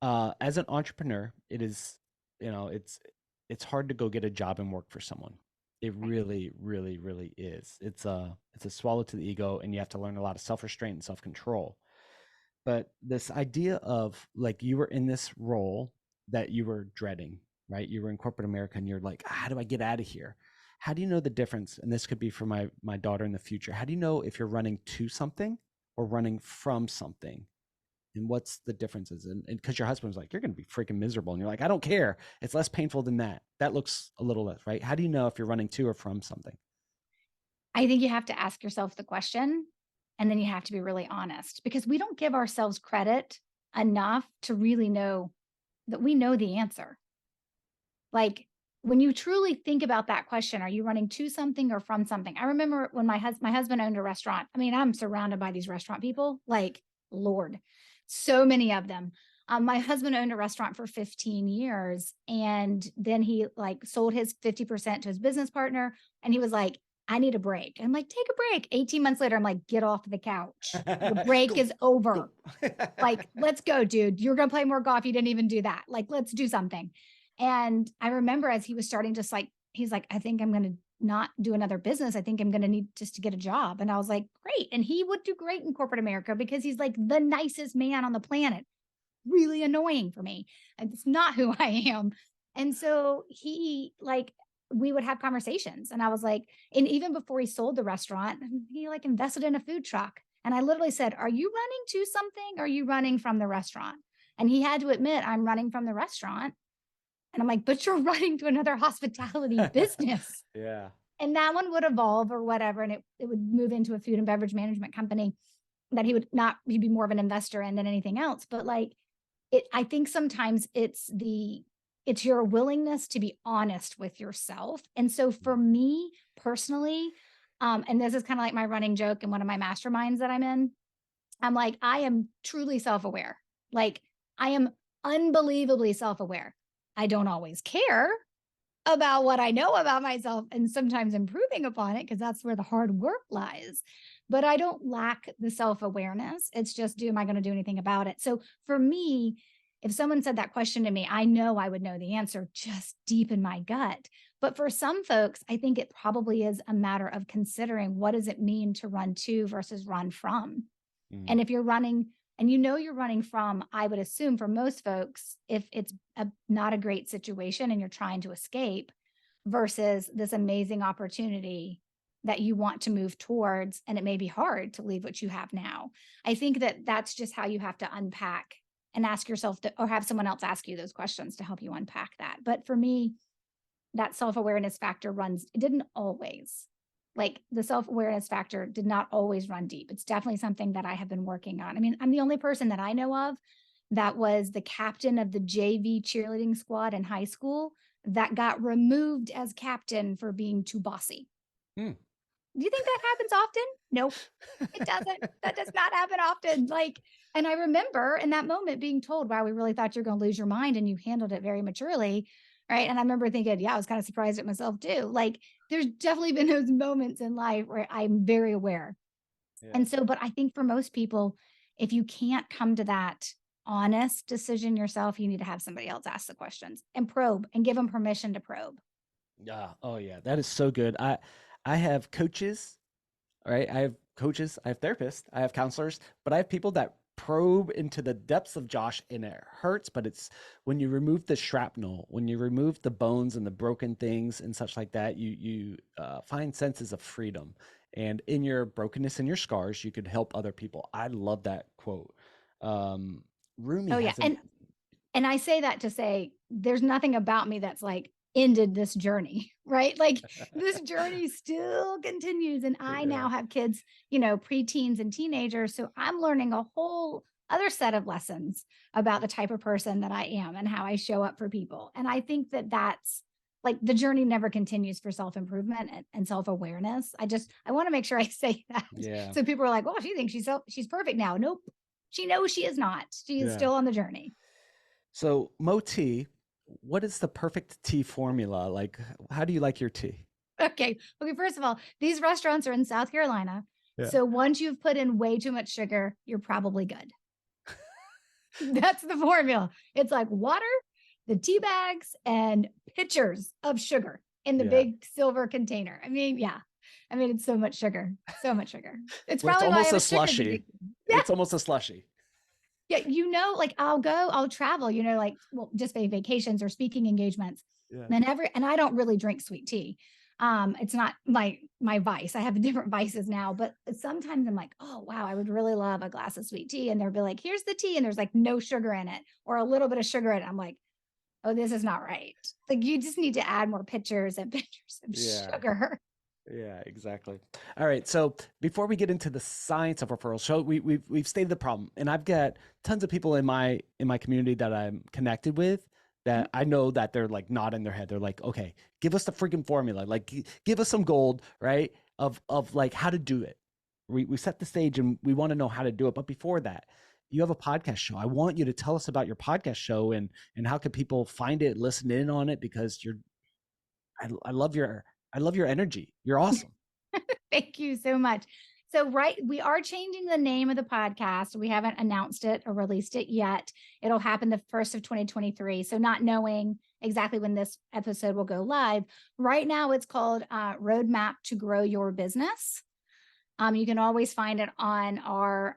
Speaker 1: As an entrepreneur, it is, it's hard to go get a job and work for someone. It
Speaker 2: Right.
Speaker 1: really, really, really is. It's a swallow to the ego, and you have to learn a lot of self-restraint and self-control. But this idea of like you were in this role that you were dreading, right? You were in corporate America and you're like, how do I get out of here? How do you know the difference? And this could be for my daughter in the future. How do you know if you're running to something or running from something? And what's the differences? And because your husband's like, you're going to be freaking miserable. And you're like, I don't care. It's less painful than that. That looks a little less, right? How do you know if you're running to or from something?
Speaker 2: I think you have to ask yourself the question, and then you have to be really honest, because we don't give ourselves credit enough to really know that we know the answer. Like, when you truly think about that question, are you running to something or from something? I remember when my husband owned a restaurant. I mean, I'm surrounded by these restaurant people, like, Lord, so many of them. My husband owned a restaurant for 15 years, and then he like sold his 50% to his business partner, and he was like, I need a break. I'm like, take a break. 18 months later, I'm like, get off the couch. Your break
Speaker 1: Go,
Speaker 2: is
Speaker 1: go.
Speaker 2: over. Like, let's go, dude. You're going to play more golf. You didn't even do that. Like, let's do something. And I remember as he was starting to like, he's like, I think I'm going to not do another business. I think I'm going to need just to get a job. And I was like, great. And he would do great in corporate America because he's like the nicest man on the planet. Really annoying for me. It's not who I am. And so we would have conversations. And I was like, and even before he sold the restaurant, he like invested in a food truck. And I literally said, are you running to something? Or are you running from the restaurant? And he had to admit, I'm running from the restaurant. And I'm like, but you're running to another hospitality business.
Speaker 1: Yeah.
Speaker 2: And that one would evolve or whatever. And it would move into a food and beverage management company that he'd be more of an investor in than anything else. But like, I think sometimes it's your willingness to be honest with yourself. And so for me personally, and this is kind of like my running joke in one of my masterminds that I'm in, I'm like, I am truly self-aware. Like, I am unbelievably self-aware. I don't always care about what I know about myself and sometimes improving upon it because that's where the hard work lies. But I don't lack the self awareness. It's just, am I going to do anything about it? So for me, if someone said that question to me, I know I would know the answer just deep in my gut. But for some folks, I think it probably is a matter of considering what does it mean to run to versus run from.
Speaker 1: Mm.
Speaker 2: And if you're running and you know you're running from, I would assume for most folks, if it's not a great situation and you're trying to escape versus this amazing opportunity that you want to move towards, and it may be hard to leave what you have now. I think that that's just how you have to unpack and ask yourself or have someone else ask you those questions to help you unpack that. But for me, that self-awareness factor it didn't always, like the self-awareness factor did not always run deep. It's definitely something that I have been working on. I mean, I'm the only person that I know of that was the captain of the JV cheerleading squad in high school that got removed as captain for being too bossy.
Speaker 1: Mm.
Speaker 2: Do you think that happens often? Nope, it doesn't. That does not happen often. Like, and I remember in that moment being told, wow, we really thought you're going to lose your mind and you handled it very maturely. Right. And I remember thinking, yeah, I was kind of surprised at myself too. Like, there's definitely been those moments in life where I'm very aware.
Speaker 1: Yeah.
Speaker 2: And so, but I think for most people, if you can't come to that honest decision yourself, you need to have somebody else ask the questions and probe and give them permission to probe.
Speaker 1: Yeah. Oh yeah. That is so good. I have coaches, right? I have coaches, I have therapists, I have counselors, but I have people that probe into the depths of Josh and it hurts, but it's when you remove the shrapnel, when you remove the bones and the broken things and such like that, you find senses of freedom. And in your brokenness and your scars, you could help other people. I love that quote. Rumi
Speaker 2: Oh yeah.
Speaker 1: has an
Speaker 2: And I say that to say there's nothing about me that's like ended this journey, right? Like this journey still continues. And I
Speaker 1: yeah.
Speaker 2: now have kids, preteens and teenagers. So I'm learning a whole other set of lessons about the type of person that I am and how I show up for people. And I think that that's like the journey never continues for self-improvement and self-awareness. I want to make sure I say that.
Speaker 1: Yeah.
Speaker 2: So people are like, well, she thinks she's perfect now. Nope. She knows she is not. She is
Speaker 1: Yeah.
Speaker 2: still on the journey.
Speaker 1: So Mo tea, what is the perfect tea formula? Like, how do you like your tea?
Speaker 2: Okay. Okay. First of all, these restaurants are in South Carolina.
Speaker 1: Yeah.
Speaker 2: So once you've put in way too much sugar, you're probably good. That's the formula. It's like water, the tea bags, and pitchers of sugar in the
Speaker 1: Yeah.
Speaker 2: big silver container. I mean, yeah. I mean, it's so much sugar, so much sugar. It's
Speaker 1: Where it's
Speaker 2: probably why I
Speaker 1: almost
Speaker 2: have
Speaker 1: a
Speaker 2: a sugar
Speaker 1: slushy.
Speaker 2: addiction. Yeah.
Speaker 1: It's almost a slushy.
Speaker 2: Yeah. Like I'll travel, like, well, just vacations or speaking engagements.
Speaker 1: Yeah.
Speaker 2: And I don't really drink sweet tea. It's not my vice. I have different vices now, but sometimes I'm like, oh wow, I would really love a glass of sweet tea. And they'll be like, here's the tea, and there's like no sugar in it or a little bit of sugar in it. I'm like, oh, this is not right. Like you just need to add more pitchers and pitchers of
Speaker 1: Yeah.
Speaker 2: sugar.
Speaker 1: Yeah, exactly. All right. So before we get into the science of referrals, so we've stated the problem, and I've got tons of people in my community that I'm connected with that I know that they're like nodding their head. They're like, okay, give us the freaking formula. Like, give us some gold, right? Of like how to do it. We set the stage and we want to know how to do it. But before that, you have a podcast show. I want you to tell us about your podcast show and how can people find it, listen in on it because I love your energy. You're awesome.
Speaker 2: Thank you so much. So, right, we are changing the name of the podcast. We haven't announced it or released it yet. It'll happen the first of 2023. So, not knowing exactly when this episode will go live. Right now, it's called Roadmap to Grow Your Business. You can always find it on our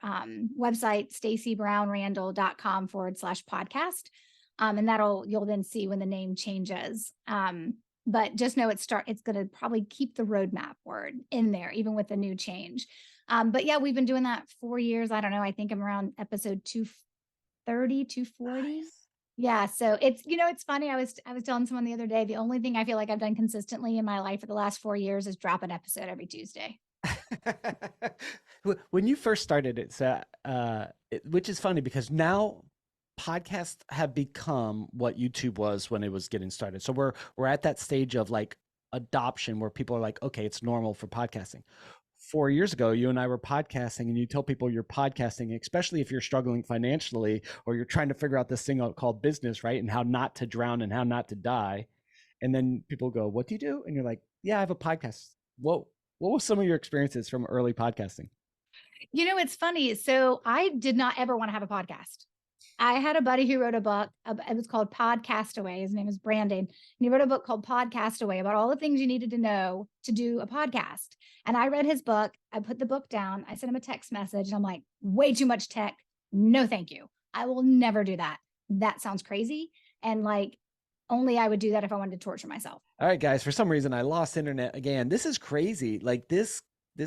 Speaker 2: website, staceybrownrandall.com/podcast. And you'll then see when the name changes. But just know it's going to probably keep the roadmap word in there, even with the new change. But yeah, we've been doing that 4 years. I don't know. I think I'm around episode 230, 240.
Speaker 1: Nice.
Speaker 2: Yeah. So it's funny. I was telling someone the other day, the only thing I feel like I've done consistently in my life for the last 4 years is drop an episode every Tuesday.
Speaker 1: When you first started it, so, which is funny because now podcasts have become what YouTube was when it was getting started. So we're at that stage of like adoption where people are like, okay, it's normal for podcasting. 4 years ago, you and I were podcasting, and you tell people you're podcasting, especially if you're struggling financially or you're trying to figure out this thing called business, right? And how not to drown and how not to die. And then people go, "What do you do?" And you're like, "Yeah, I have a podcast." What was some of your experiences from early podcasting?
Speaker 2: It's funny. So I did not ever want to have a podcast. I had a buddy who wrote a book. It was called Podcastaway. His name is Brandon. And he wrote a book called Podcastaway about all the things you needed to know to do a podcast. And I read his book. I put the book down. I sent him a text message. And I'm like, way too much tech. No, thank you. I will never do that. That sounds crazy. And like, only I would do that if I wanted to torture myself.
Speaker 1: All right, guys, for some reason I lost internet again. This is crazy. Like this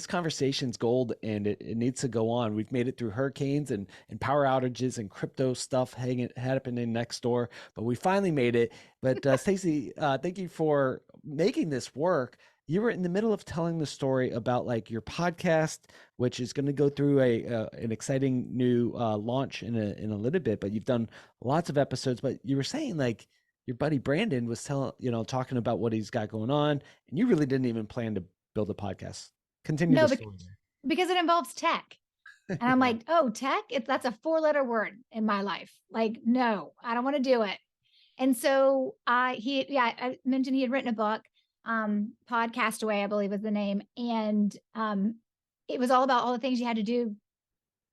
Speaker 1: conversation's gold and it needs to go on. We've made it through hurricanes and power outages and crypto stuff happening next door, but we finally made it. But Stacey, thank you for making this work. You were in the middle of telling the story about like your podcast, which is going to go through an exciting new launch in a little bit. But you've done lots of episodes. But you were saying like your buddy Brandon was talking about what he's got going on, and you really didn't even plan to build a podcast. Continue
Speaker 2: No,
Speaker 1: the
Speaker 2: but
Speaker 1: story
Speaker 2: because it involves tech.
Speaker 1: there.
Speaker 2: And I'm
Speaker 1: Yeah.
Speaker 2: like, oh, tech? That's a 4-letter word in my life. Like, no, I don't want to do it. And so I mentioned he had written a book, Podcast Away, I believe was the name. And it was all about all the things you had to do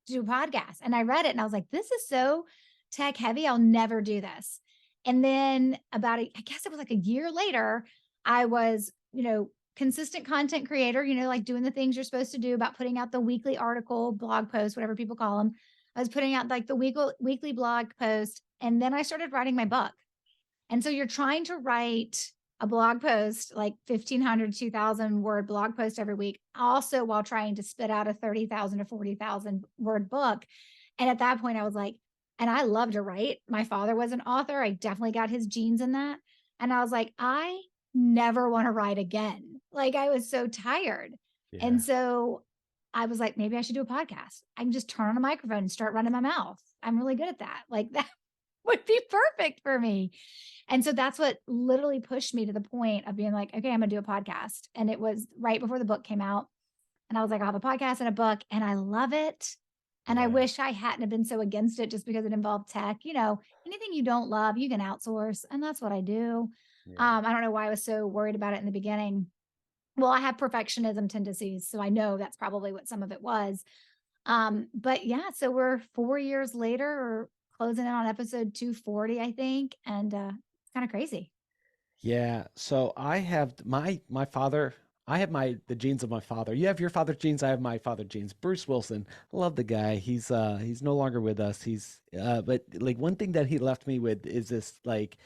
Speaker 2: to do a podcast. And I read it and I was like, this is so tech heavy. I'll never do this. And then I guess it was like a year later, I was, consistent content creator, like doing the things you're supposed to do about putting out the weekly article, blog post, whatever people call them. I was putting out like the weekly blog post. And then I started writing my book. And so you're trying to write a blog post, like 1,500, 2,000 word blog post every week, also while trying to spit out a 30,000 to 40,000 word book. And at that point I was like, and I love to write. My father was an author. I definitely got his genes in that. And I was like, I never want to write again. Like I was so tired.
Speaker 1: Yeah.
Speaker 2: And so I was like, maybe I should do a podcast. I can just turn on a microphone and start running my mouth. I'm really good at that. Like that would be perfect for me. And so that's what literally pushed me to the point of being like, okay, I'm going to do a podcast. And it was right before the book came out. And I was like, I'll have a podcast and a book and I love it. And I
Speaker 1: Yeah.
Speaker 2: wish I hadn't have been so against it just because it involved tech. Anything you don't love, you can outsource. And that's what I do.
Speaker 1: Yeah.
Speaker 2: I don't know why I was so worried about it in the beginning. Well, I have perfectionism tendencies, so I know that's probably what some of it was. But yeah, so we're 4 years later, or closing in on episode 240, I think, and, it's kinda crazy.
Speaker 1: Yeah. So I have my father. I have the genes of my father. You have your father's genes. I have my father's genes. Bruce Wilson. I love the guy. He's no longer with us. He's but like one thing that he left me with is this like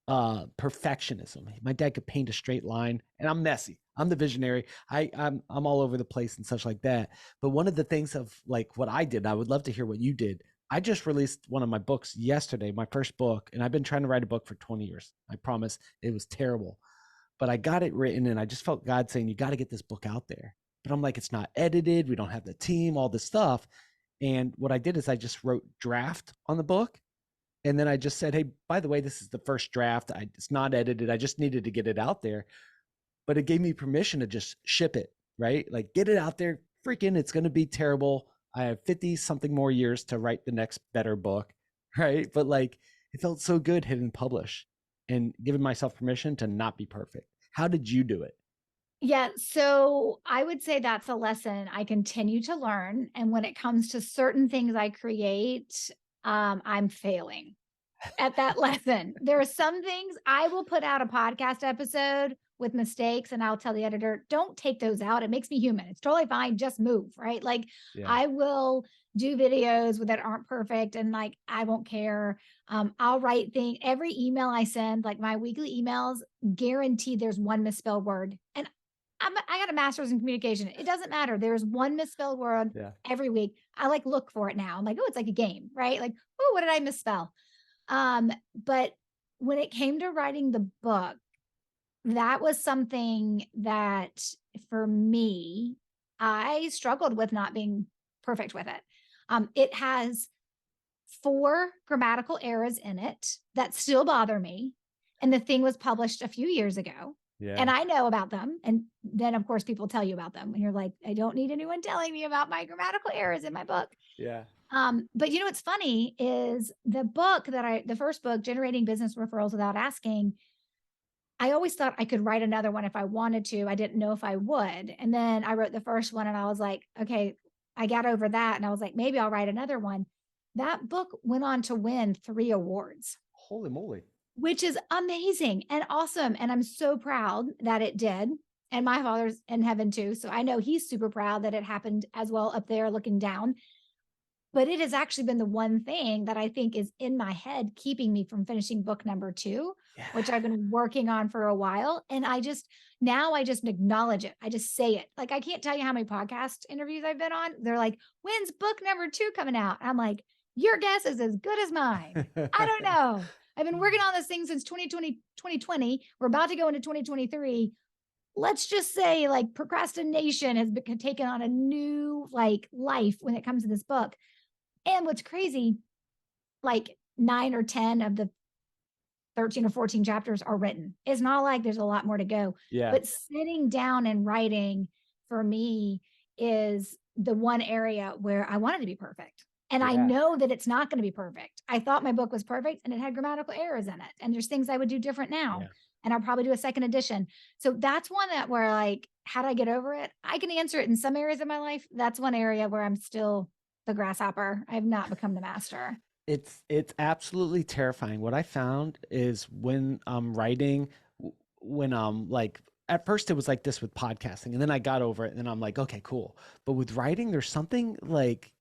Speaker 1: perfectionism. My dad could paint a straight line, and I'm messy. I'm the visionary. I'm all over the place and such like that. But one of the things of like what I did, I would love to hear what you did. I just released one of my books yesterday, my first book, and I've been trying to write a book for 20 years. I promise. It was terrible, but I got it written, and I just felt God saying, "You got to get this book out there." But I'm like, it's not edited. We don't have the team, all this stuff. And what I did is I just wrote draft on the book, and then I just said, "Hey, by the way, this is the first draft. It's not edited. I just needed to get it out there." But it gave me permission to just ship it, right? Like get it out there. Freaking, it's going to be terrible. I have 50 something more years to write the next better book, right? But like it felt so good hitting publish and giving myself permission to not be perfect. How did you do it?
Speaker 2: Yeah, so I would say that's a lesson I continue to learn, and when it comes to certain things I create, I'm failing at that lesson. There are some things I will put out a podcast episode with mistakes, and I'll tell the editor, "Don't take those out. It makes me human. It's totally fine. Just move." Right? Like
Speaker 1: Yeah.
Speaker 2: I will do videos that aren't perfect, and like I won't care. I'll write things. Every email I send, like my weekly emails, guaranteed there's one misspelled word, and I got a master's in communication. It doesn't matter. There's one misspelled word
Speaker 1: Yeah.
Speaker 2: every week. I like look for it now. I'm like, oh, it's like a game, right? Like, oh, what did I misspell? But when it came to writing the book, that was something that for me, I struggled with not being perfect with it. It has 4 grammatical errors in it that still bother me. And the thing was published a few years ago. And
Speaker 1: Yeah.
Speaker 2: I know about them. And then, of course, people tell you about them. And you're like, I don't need anyone telling me about my grammatical errors in my book.
Speaker 1: Yeah.
Speaker 2: But you know what's funny is the first book, Generating Business Referrals Without Asking, I always thought I could write another one if I wanted to. I didn't know if I would. And then I wrote the first one and I was like, okay, I got over that. And I was like, maybe I'll write another one. That book went on to win 3 awards,
Speaker 1: Holy moly.
Speaker 2: which is amazing and awesome. And I'm so proud that it did. And my father's in heaven too. So I know he's super proud that it happened as well up there looking down. But it has actually been the one thing that I think is in my head keeping me from finishing book number 2,
Speaker 1: Yeah.
Speaker 2: which I've been working on for a while. And now I just acknowledge it. I just say it. Like, I can't tell you how many podcast interviews I've been on. They're like, when's book number 2 coming out? I'm like, your guess is as good as mine. I don't know. I've been working on this thing since 2020. We're about to go into 2023. Let's just say like procrastination has taken on a new like life when it comes to this book. And what's crazy, like 9 or 10 of the 13 or 14 chapters are written. It's not like there's a lot more to go,
Speaker 1: Yeah.
Speaker 2: but sitting down and writing for me is the one area where I wanted to be perfect. And I
Speaker 1: Yeah.
Speaker 2: know that it's not going to be perfect. I thought my book was perfect and it had grammatical errors in it. And there's things I would do different now.
Speaker 1: Yeah.
Speaker 2: And I'll probably do a second edition. So that's one that where like, how do I get over it? I can answer it in some areas of my life. That's one area where I'm still the grasshopper. I've not become the master.
Speaker 1: It's absolutely terrifying. What I found is when I'm writing, when I'm like at first it was like this with podcasting, and then I got over it, and then I'm like, okay, cool. But with writing, there's something like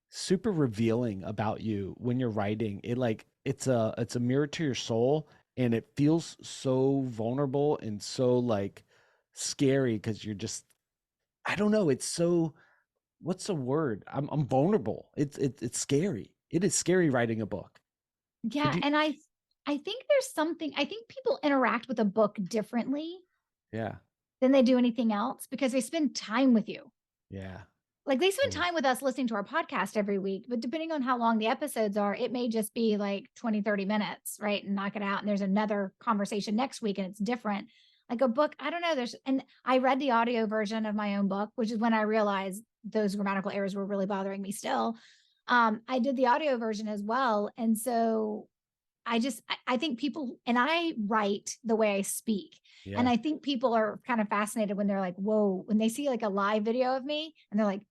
Speaker 1: super revealing about you when you're writing. It's a mirror to your soul, and it feels so vulnerable and so like scary because you're just I don't know. It's so what's the word? I'm vulnerable. It's scary. It is scary writing a book. Would
Speaker 2: Yeah,
Speaker 1: you?
Speaker 2: and I think there's something I think people interact with a book differently
Speaker 1: Yeah.
Speaker 2: than they do anything else because they spend time with you.
Speaker 1: Yeah.
Speaker 2: Like, they spend
Speaker 1: Yeah.
Speaker 2: time with us listening to our podcast every week, but depending on how long the episodes are, it may just be like 20, 30 minutes, right? And knock it out. And there's another conversation next week and it's different. Like a book, I don't know. And I read the audio version of my own book, which is when I realized those grammatical errors were really bothering me still. I did the audio version as well. And so I think people, and I write the way I speak.
Speaker 1: Yeah.
Speaker 2: And I think people are kind of fascinated when they're like, whoa, when they see like a live video of me and they're like,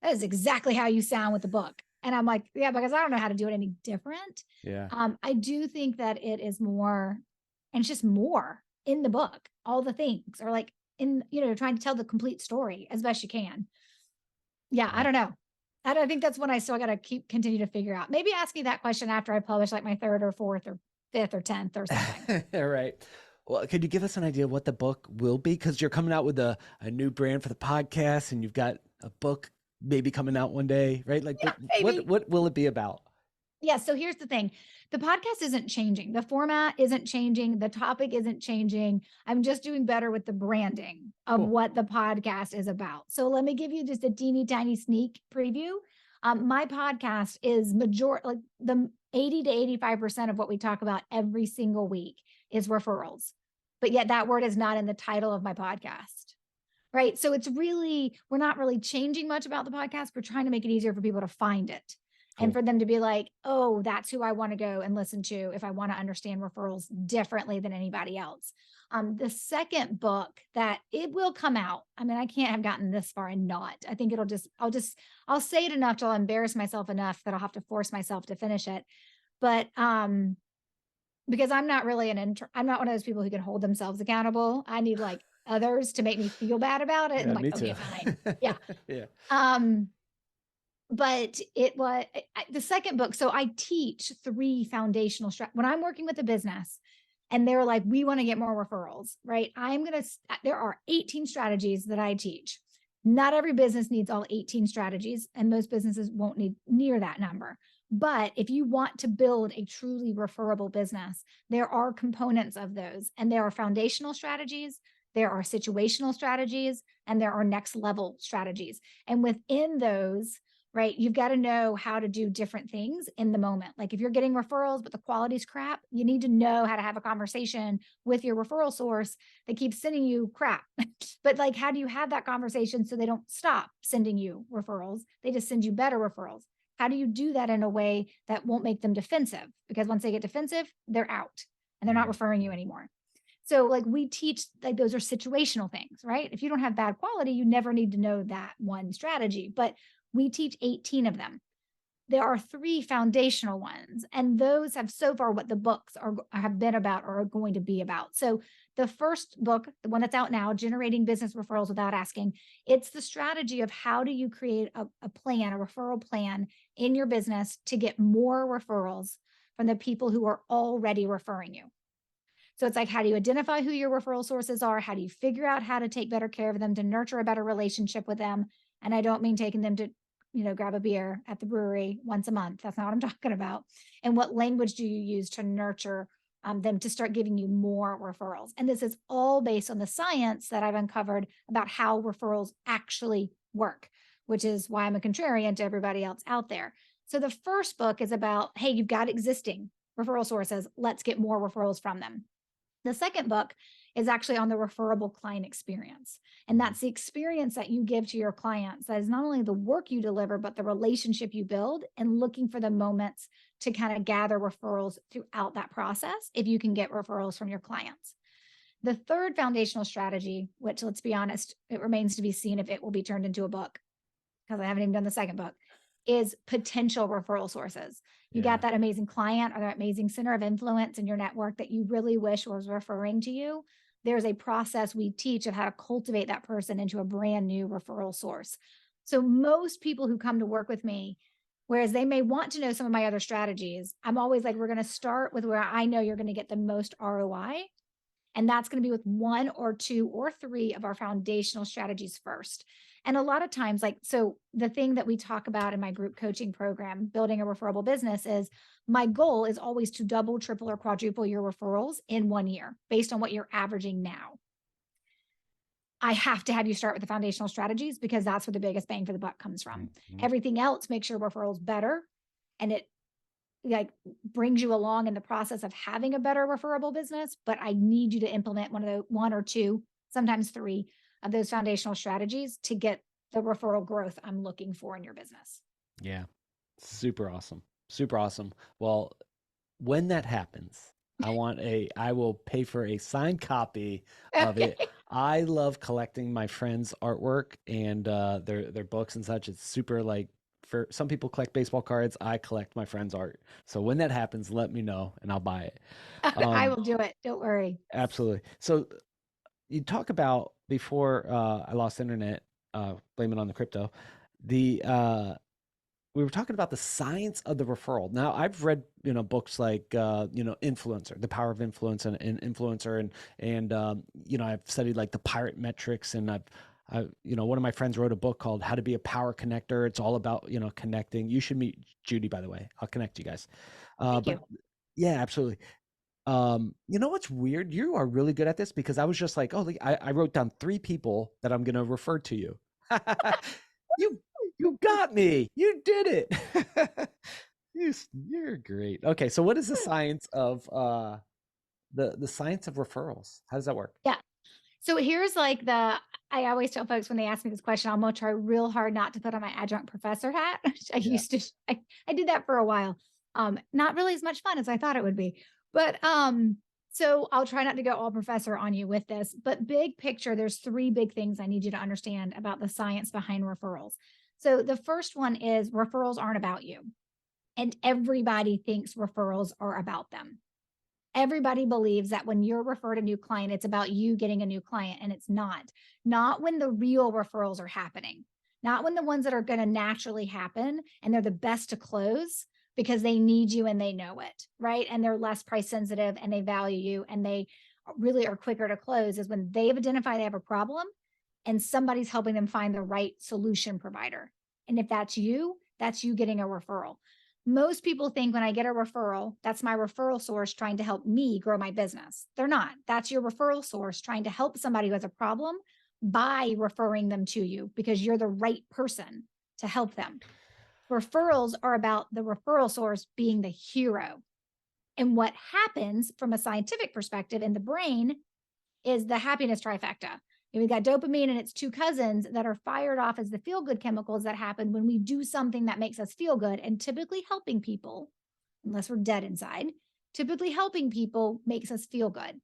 Speaker 2: that is exactly how you sound with the book. And I'm like, yeah, because I don't know how to do it any different.
Speaker 1: Yeah.
Speaker 2: I do think that it is more, and it's just more in the book, all the things, or like in, trying to tell the complete story as best you can. Yeah, I
Speaker 1: Yeah.
Speaker 2: don't know. I don't think that's when I still got to continue to figure out. Maybe ask me that question after I publish like my third or fourth or fifth or 10th or something.
Speaker 1: All right. Well, could you give us an idea of what the book will be? Because you're coming out with a new brand for the podcast, and you've got a book maybe coming out one day, right? Like,
Speaker 2: Yeah, maybe.
Speaker 1: what will it be about?
Speaker 2: Yeah. So here's the thing. The podcast isn't changing. The format isn't changing. The topic isn't changing. I'm just doing better with the branding of
Speaker 1: Cool.
Speaker 2: what the podcast is about. So let me give you just a teeny tiny sneak preview. My podcast is like the 80 to 85% of what we talk about every single week is referrals. But yet that word is not in the title of my podcast. Right. So we're not really changing much about the podcast. We're trying to make it easier for people to find it and
Speaker 1: Cool.
Speaker 2: for them to be like, oh, that's who I want to go and listen to if I want to understand referrals differently than anybody else. The second book that it will come out. I mean, I can't have gotten this far and not. I think I'll say it enough till I'll embarrass myself enough that I'll have to force myself to finish it. But because I'm not really I'm not one of those people who can hold themselves accountable. I need like others to make me feel bad about it and
Speaker 1: Yeah,
Speaker 2: like,
Speaker 1: me
Speaker 2: okay,
Speaker 1: too.
Speaker 2: fine. Yeah.
Speaker 1: Yeah.
Speaker 2: Um, but it was the second book. So I teach 3 foundational when I'm working with a business and they're like, we want to get more referrals, right? There are 18 strategies that I teach. Not every business needs all 18 strategies, and most businesses won't need near that number. But if you want to build a truly referable business, there are components of those, and there are foundational strategies, there are situational strategies, and there are next level strategies. And within those, right, you've got to know how to do different things in the moment. Like if you're getting referrals, but the quality's crap, you need to know how to have a conversation with your referral source that keeps sending you crap. But like, how do you have that conversation so they don't stop sending you referrals? They just send you better referrals. How do you do that in a way that won't make them defensive? Because once they get defensive, they're out and they're not referring you anymore. So like we teach, like those are situational things, right? If you don't have bad quality, you never need to know that one strategy, but we teach 18 of them. There are 3 foundational ones, and those have so far what the books have been about or are going to be about. So the first book, the one that's out now, Generating Business Referrals Without Asking, it's the strategy of how do you create a plan, a referral plan in your business to get more referrals from the people who are already referring you. So it's like, how do you identify who your referral sources are? How do you figure out how to take better care of them, to nurture a better relationship with them? And I don't mean taking them to, grab a beer at the brewery once a month. That's not what I'm talking about. And what language do you use to nurture them to start giving you more referrals? And this is all based on the science that I've uncovered about how referrals actually work, which is why I'm a contrarian to everybody else out there. So the first book is about, hey, you've got existing referral sources. Let's get more referrals from them. The second book is actually on the referable client experience. And that's the experience that you give to your clients. That is not only the work you deliver, but the relationship you build, and looking for the moments to kind of gather referrals throughout that process if you can get referrals from your clients. The third foundational strategy, which let's be honest, it remains to be seen if it will be turned into a book, because I haven't even done the second book, is potential referral sources. You got
Speaker 1: Yeah.
Speaker 2: that amazing client or that amazing center of influence in your network that you really wish was referring to you. There's a process we teach of how to cultivate that person into a brand new referral source. So most people who come to work with me, whereas they may want to know some of my other strategies, I'm always like, we're going to start with where I know you're going to get the most ROI. And that's going to be with 1 or 2 or 3 of our foundational strategies first. And a lot of times, like, so the thing that we talk about in my group coaching program, building a referable business, is my goal is always to double, triple, or quadruple your referrals in 1 year based on what you're averaging now. I have to have you start with the foundational strategies because that's where the biggest bang for the buck comes from.
Speaker 1: Mm-hmm.
Speaker 2: Everything else makes your referrals better, and it like brings you along in the process of having a better referable business. But I need you to implement 1 or 2, sometimes 3 of those foundational strategies to get the referral growth I'm looking for in your business.
Speaker 1: Yeah. Super awesome. Super awesome. Well, when that happens, I will pay for a signed copy of it.
Speaker 2: Okay.
Speaker 1: I love collecting my friends' artwork and their books and such. It's super like for some people collect baseball cards. I collect my friends' art. So when that happens, let me know and I'll buy it.
Speaker 2: I
Speaker 1: Um,
Speaker 2: will do it. Don't worry.
Speaker 1: absolutely. So you talk about before I lost internet, blame it on the crypto. The we were talking about the science of the referral. Now, I've read, books like, Influencer, The Power of Influence and Influencer, I've studied like the pirate metrics, and one of my friends wrote a book called How to Be a Power Connector. It's all about, connecting. You should meet Judy, by the way. I'll connect you guys.
Speaker 2: Thank
Speaker 1: But
Speaker 2: you.
Speaker 1: yeah, absolutely. You know what's weird? You are really good at this because I was just like, oh, like, I wrote down three people that I'm going to refer to you. you you got me. You did it. You're great. Okay, so what is the science of the science of referrals? How does that work?
Speaker 2: Yeah. So here's like I always tell folks when they ask me this question, I'm gonna try real hard not to put on my adjunct professor hat. I
Speaker 1: Yeah.
Speaker 2: used to, I did that for a while. Not really as much fun as I thought it would be. But so I'll try not to go all professor on you with this. But big picture, there's three big things I need you to understand about the science behind referrals. So the first one is referrals aren't about you. And everybody thinks referrals are about them. Everybody believes that when you're referred a new client, it's about you getting a new client, and it's not. Not when the real referrals are happening, not when the ones that are going to naturally happen and they're the best to close because they need you and they know it, right? And they're less price sensitive and they value you and they really are quicker to close, is when they've identified they have a problem and somebody's helping them find the right solution provider. And if that's you getting a referral. Most people think when I get a referral, that's my referral source trying to help me grow my business. They're not. That's your referral source trying to help somebody who has a problem by referring them to you because you're the right person to help them. Referrals are about the referral source being the hero. And what happens from a scientific perspective in the brain is the happiness trifecta. We've got dopamine and its two cousins that are fired off as the feel good chemicals that happen when we do something that makes us feel good, and typically helping people, unless we're dead inside, typically helping people makes us feel good.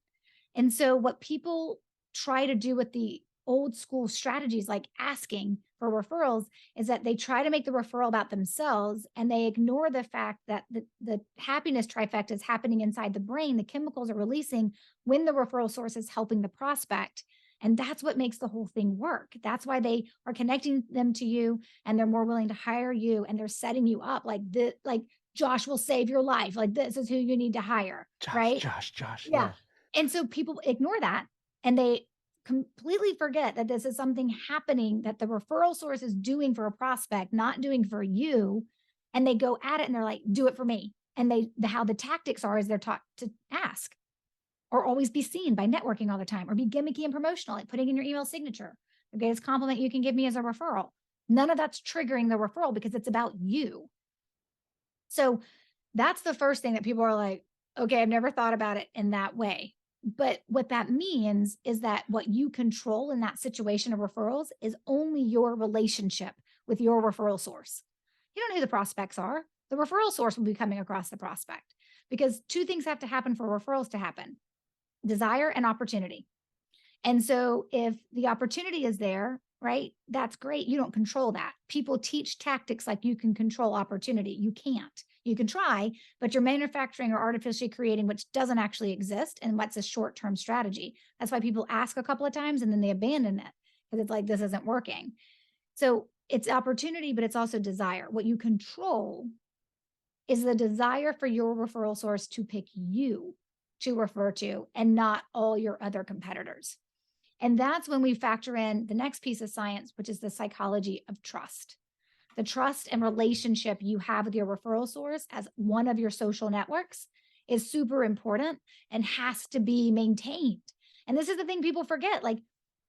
Speaker 2: And so, what people try to do with the old school strategies like asking for referrals is that they try to make the referral about themselves and they ignore the fact that the happiness trifecta is happening inside the brain. The chemicals are releasing when the referral source is helping the prospect. And that's what makes the whole thing work. That's why they are connecting them to you and they're more willing to hire you and they're setting you up like Josh will save your life. Like this is who you need to hire,
Speaker 1: Josh,
Speaker 2: right?
Speaker 1: Josh, Josh.
Speaker 2: Yeah.
Speaker 1: Yeah.
Speaker 2: And so people ignore that and they completely forget that this is something happening that the referral source is doing for a prospect, not doing for you. And they go at it and they're like, do it for me. And how the tactics are is they're taught to ask or always be seen by networking all the time or be gimmicky and promotional, like putting in your email signature. The greatest compliment you can give me is a referral. None of that's triggering the referral because it's about you. So that's the first thing that people are like, okay, I've never thought about it in that way. But what that means is that what you control in that situation of referrals is only your relationship with your referral source. You don't know who the prospects are. The referral source will be coming across the prospect because two things have to happen for referrals to happen: desire and opportunity. And so if the opportunity is there, right, that's great. You don't control that. People teach tactics like you can control opportunity. You can't. You can try, but you're manufacturing or artificially creating which doesn't actually exist. And what's a short term strategy? That's why people ask a couple of times and then they abandon it because it's like, this isn't working. So it's opportunity, but it's also desire. What you control is the desire for your referral source to pick you to refer to and not all your other competitors. And that's when we factor in the next piece of science, which is the psychology of trust. The trust and relationship you have with your referral source as one of your social networks is super important and has to be maintained. And this is the thing people forget. Like,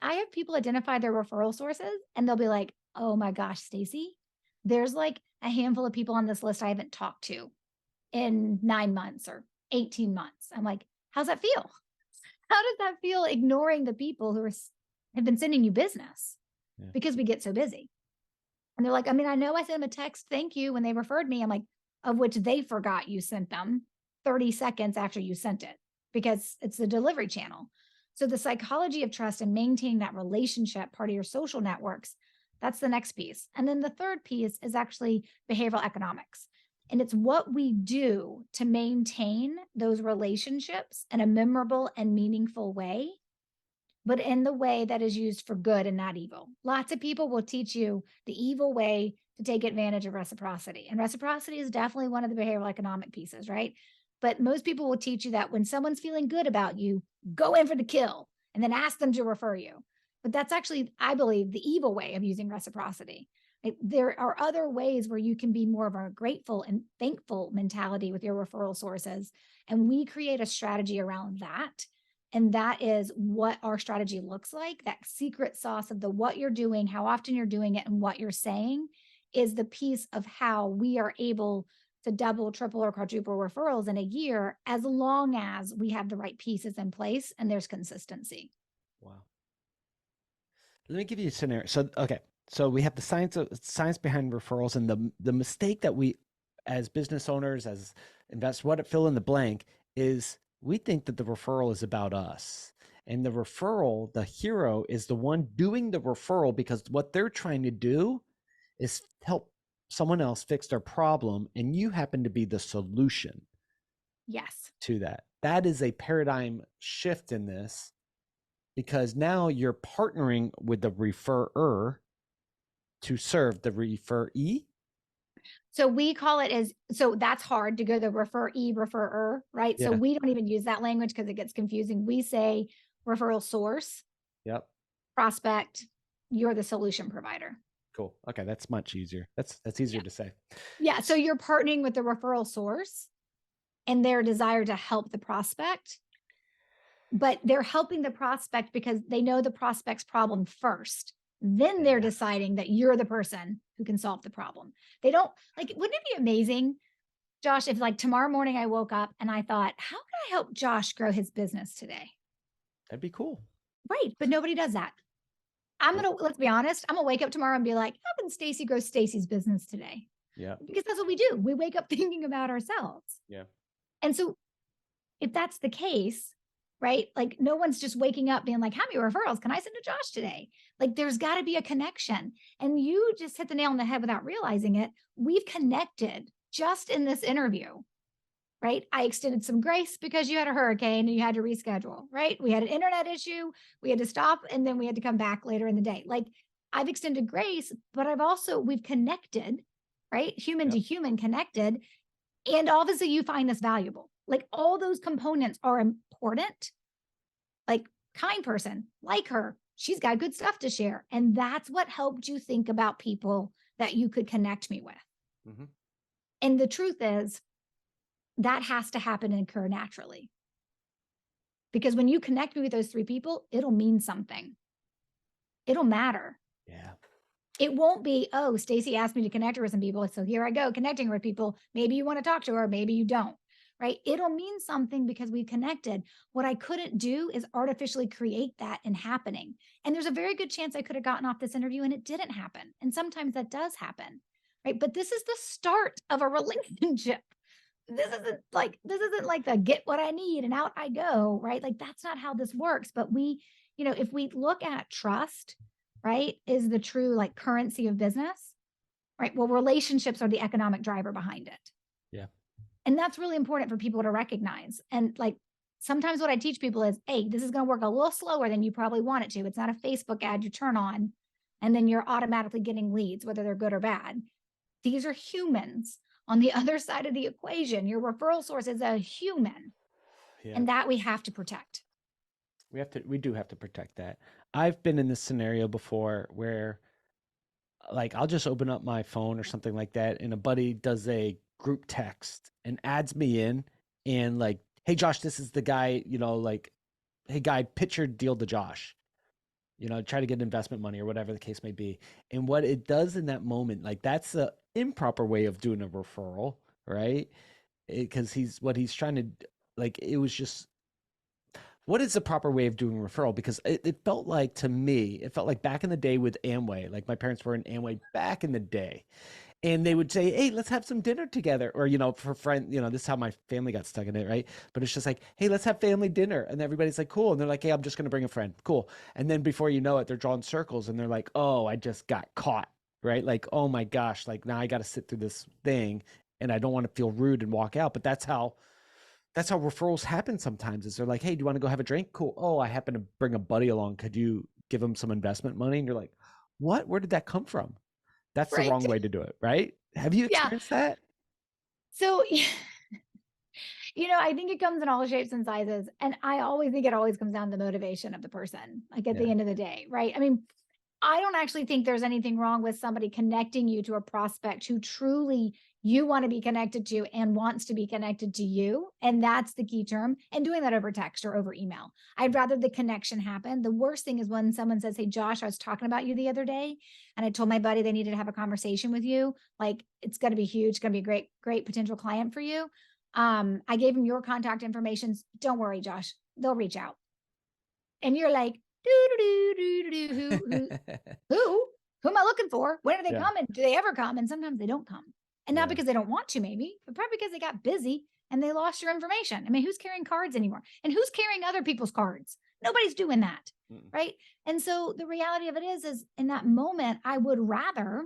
Speaker 2: I have people identify their referral sources and they'll be like, oh my gosh, Stacey, there's like a handful of people on this list I haven't talked to in 9 months or 18 months. I'm like, how's that feel? How does that feel ignoring the people who have been sending you business
Speaker 1: Yeah.
Speaker 2: because we get so busy? And they're like, I mean, I know I sent them a text, thank you, when they referred me. I'm like, of which they forgot you sent them. 30 seconds after you sent it because it's the delivery channel. So the psychology of trust and maintaining that relationship part of your social networks, that's the next piece. And then the third piece is actually behavioral economics. And it's what we do to maintain those relationships in a memorable and meaningful way, but in the way that is used for good and not evil. Lots of people will teach you the evil way to take advantage of reciprocity. And reciprocity is definitely one of the behavioral economic pieces, right? But most people will teach you that when someone's feeling good about you, go in for the kill and then ask them to refer you. But that's actually, I believe, the evil way of using reciprocity. There are other ways where you can be more of a grateful and thankful mentality with your referral sources. And we create a strategy around that. And that is what our strategy looks like. That secret sauce of the what you're doing, how often you're doing it, and what you're saying is the piece of how we are able to double, triple, or quadruple referrals in a year, as long as we have the right pieces in place and there's consistency.
Speaker 1: Wow. Let me give you a scenario. So, okay. So we have the science behind referrals, and the mistake that we, as business owners, as investors, what fill in the blank is we think that the referral is about us. And the referral, the hero is the one doing the referral because what they're trying to do is help someone else fix their problem. And you happen to be the solution
Speaker 2: Yes.
Speaker 1: to that. That is a paradigm shift in this because now you're partnering with the referrer to serve the referee.
Speaker 2: So we call it as, so that's hard to go the referee, referrer, right? So
Speaker 1: Yeah.
Speaker 2: we don't even use that language because it gets confusing. We say referral source,
Speaker 1: Yep.
Speaker 2: prospect, you're the solution provider.
Speaker 1: Cool. Okay, that's much easier. That's easier
Speaker 2: Yeah.
Speaker 1: to say.
Speaker 2: Yeah. So you're partnering with the referral source and their desire to help the prospect, but they're helping the prospect because they know the prospect's problem first. Then they're
Speaker 1: Yeah.
Speaker 2: deciding that you're the person who can solve the problem. They don't like, wouldn't it be amazing, Josh, if like tomorrow morning I woke up and I thought, how can I help Josh grow his business today?
Speaker 1: That'd be cool.
Speaker 2: Right. But nobody does that. Let's be honest, I'm gonna wake up tomorrow and be like, how can Stacey grow Stacey's business today?
Speaker 1: Yeah.
Speaker 2: Because that's what we do. We wake up thinking about ourselves.
Speaker 1: Yeah.
Speaker 2: And so if that's the case, right? Like no one's just waking up being like, how many referrals can I send to Josh today? Like there's got to be a connection. And you just hit the nail on the head without realizing it. We've connected just in this interview, right? I extended some grace because you had a hurricane and you had to reschedule, right? We had an internet issue. We had to stop and then we had to come back later in the day. Like I've extended grace, but we've connected, right? Human to human connected. And obviously you find this valuable. Like all those components are important. Like kind person, like her, she's got good stuff to share. And that's what helped you think about people that you could connect me with.
Speaker 1: Mm-hmm.
Speaker 2: And the truth is, that has to happen and occur naturally. Because when you connect me with those three people, it'll mean something. It'll matter.
Speaker 1: Yeah.
Speaker 2: It won't be, oh, Stacey asked me to connect her with some people. So here I go connecting with people. Maybe you want to talk to her, maybe you don't, right? It'll mean something because we connected. What I couldn't do is artificially create that and happening. And there's a very good chance I could have gotten off this interview and it didn't happen. And sometimes that does happen, right? But this is the start of a relationship. This isn't like the get what I need and out I go, right? Like that's not how this works. But if we look at trust, right, is the true like currency of business, right? Well, relationships are the economic driver behind it.
Speaker 1: Yeah.
Speaker 2: And that's really important for people to recognize. And like sometimes what I teach people is, hey, this is going to work a little slower than you probably want it to. It's not a Facebook ad you turn on and then you're automatically getting leads, whether they're good or bad. These are humans on the other side of the equation. Your referral source is a human,
Speaker 1: Yeah.
Speaker 2: and that we have to protect.
Speaker 1: We do have to protect that. I've been in this scenario before where like I'll just open up my phone or something like that and a buddy does a group text and adds me in and like, hey Josh, this is the guy, like, hey guy, pitch your deal to Josh. Try to get investment money or whatever the case may be. And what it does in that moment, like that's the improper way of doing a referral, right? Because what he's trying to, like, it was just, what is the proper way of doing referral? Because it felt like, to me, it felt like back in the day with Amway, like my parents were in Amway back in the day. And they would say, hey, let's have some dinner together. Or, for friend, this is how my family got stuck in it, right? But it's just like, hey, let's have family dinner. And everybody's like, cool. And they're like, hey, I'm just going to bring a friend. Cool. And then before you know it, they're drawing circles and they're like, oh, I just got caught, right? Like, oh my gosh, like now I got to sit through this thing and I don't want to feel rude and walk out. But that's how referrals happen sometimes is they're like, hey, do you want to go have a drink? Cool. Oh, I happen to bring a buddy along. Could you give him some investment money? And you're like, what? Where did that come from? That's the
Speaker 2: Right.
Speaker 1: wrong way to do it, right? Have you
Speaker 2: Yeah.
Speaker 1: experienced that?
Speaker 2: So, I think it comes in all shapes and sizes. And I always think it always comes down to the motivation of the person, like at the
Speaker 1: Yeah.
Speaker 2: end of the day, right? I mean, I don't actually think there's anything wrong with somebody connecting you to a prospect who truly you want to be connected to and wants to be connected to you. And that's the key term. And doing that over text or over email. I'd rather the connection happen. The worst thing is when someone says, hey, Josh, I was talking about you the other day, and I told my buddy they needed to have a conversation with you. Like, it's going to be huge. It's going to be a great, great potential client for you. I gave him your contact information. Don't worry, Josh. They'll reach out. And you're like, who am I looking for? When are they
Speaker 1: Yeah.
Speaker 2: coming? Do they ever come? And sometimes they don't come. And not
Speaker 1: Yeah.
Speaker 2: because they don't want to, maybe, but probably because they got busy and they lost your information. I mean, who's carrying cards anymore? And who's carrying other people's cards? Nobody's doing that.
Speaker 1: Mm.
Speaker 2: Right. And so the reality of it is in that moment, I would rather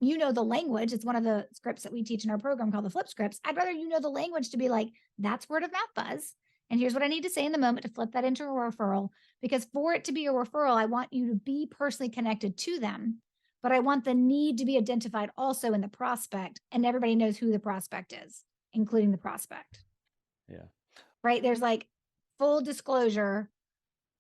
Speaker 2: the language. It's one of the scripts that we teach in our program called the flip scripts. I'd rather the language to be like, that's word of mouth buzz. And here's what I need to say in the moment to flip that into a referral. Because for it to be a referral, I want you to be personally connected to them. But I want the need to be identified also in the prospect. And everybody knows who the prospect is, including the prospect.
Speaker 1: Yeah.
Speaker 2: Right. There's like full disclosure.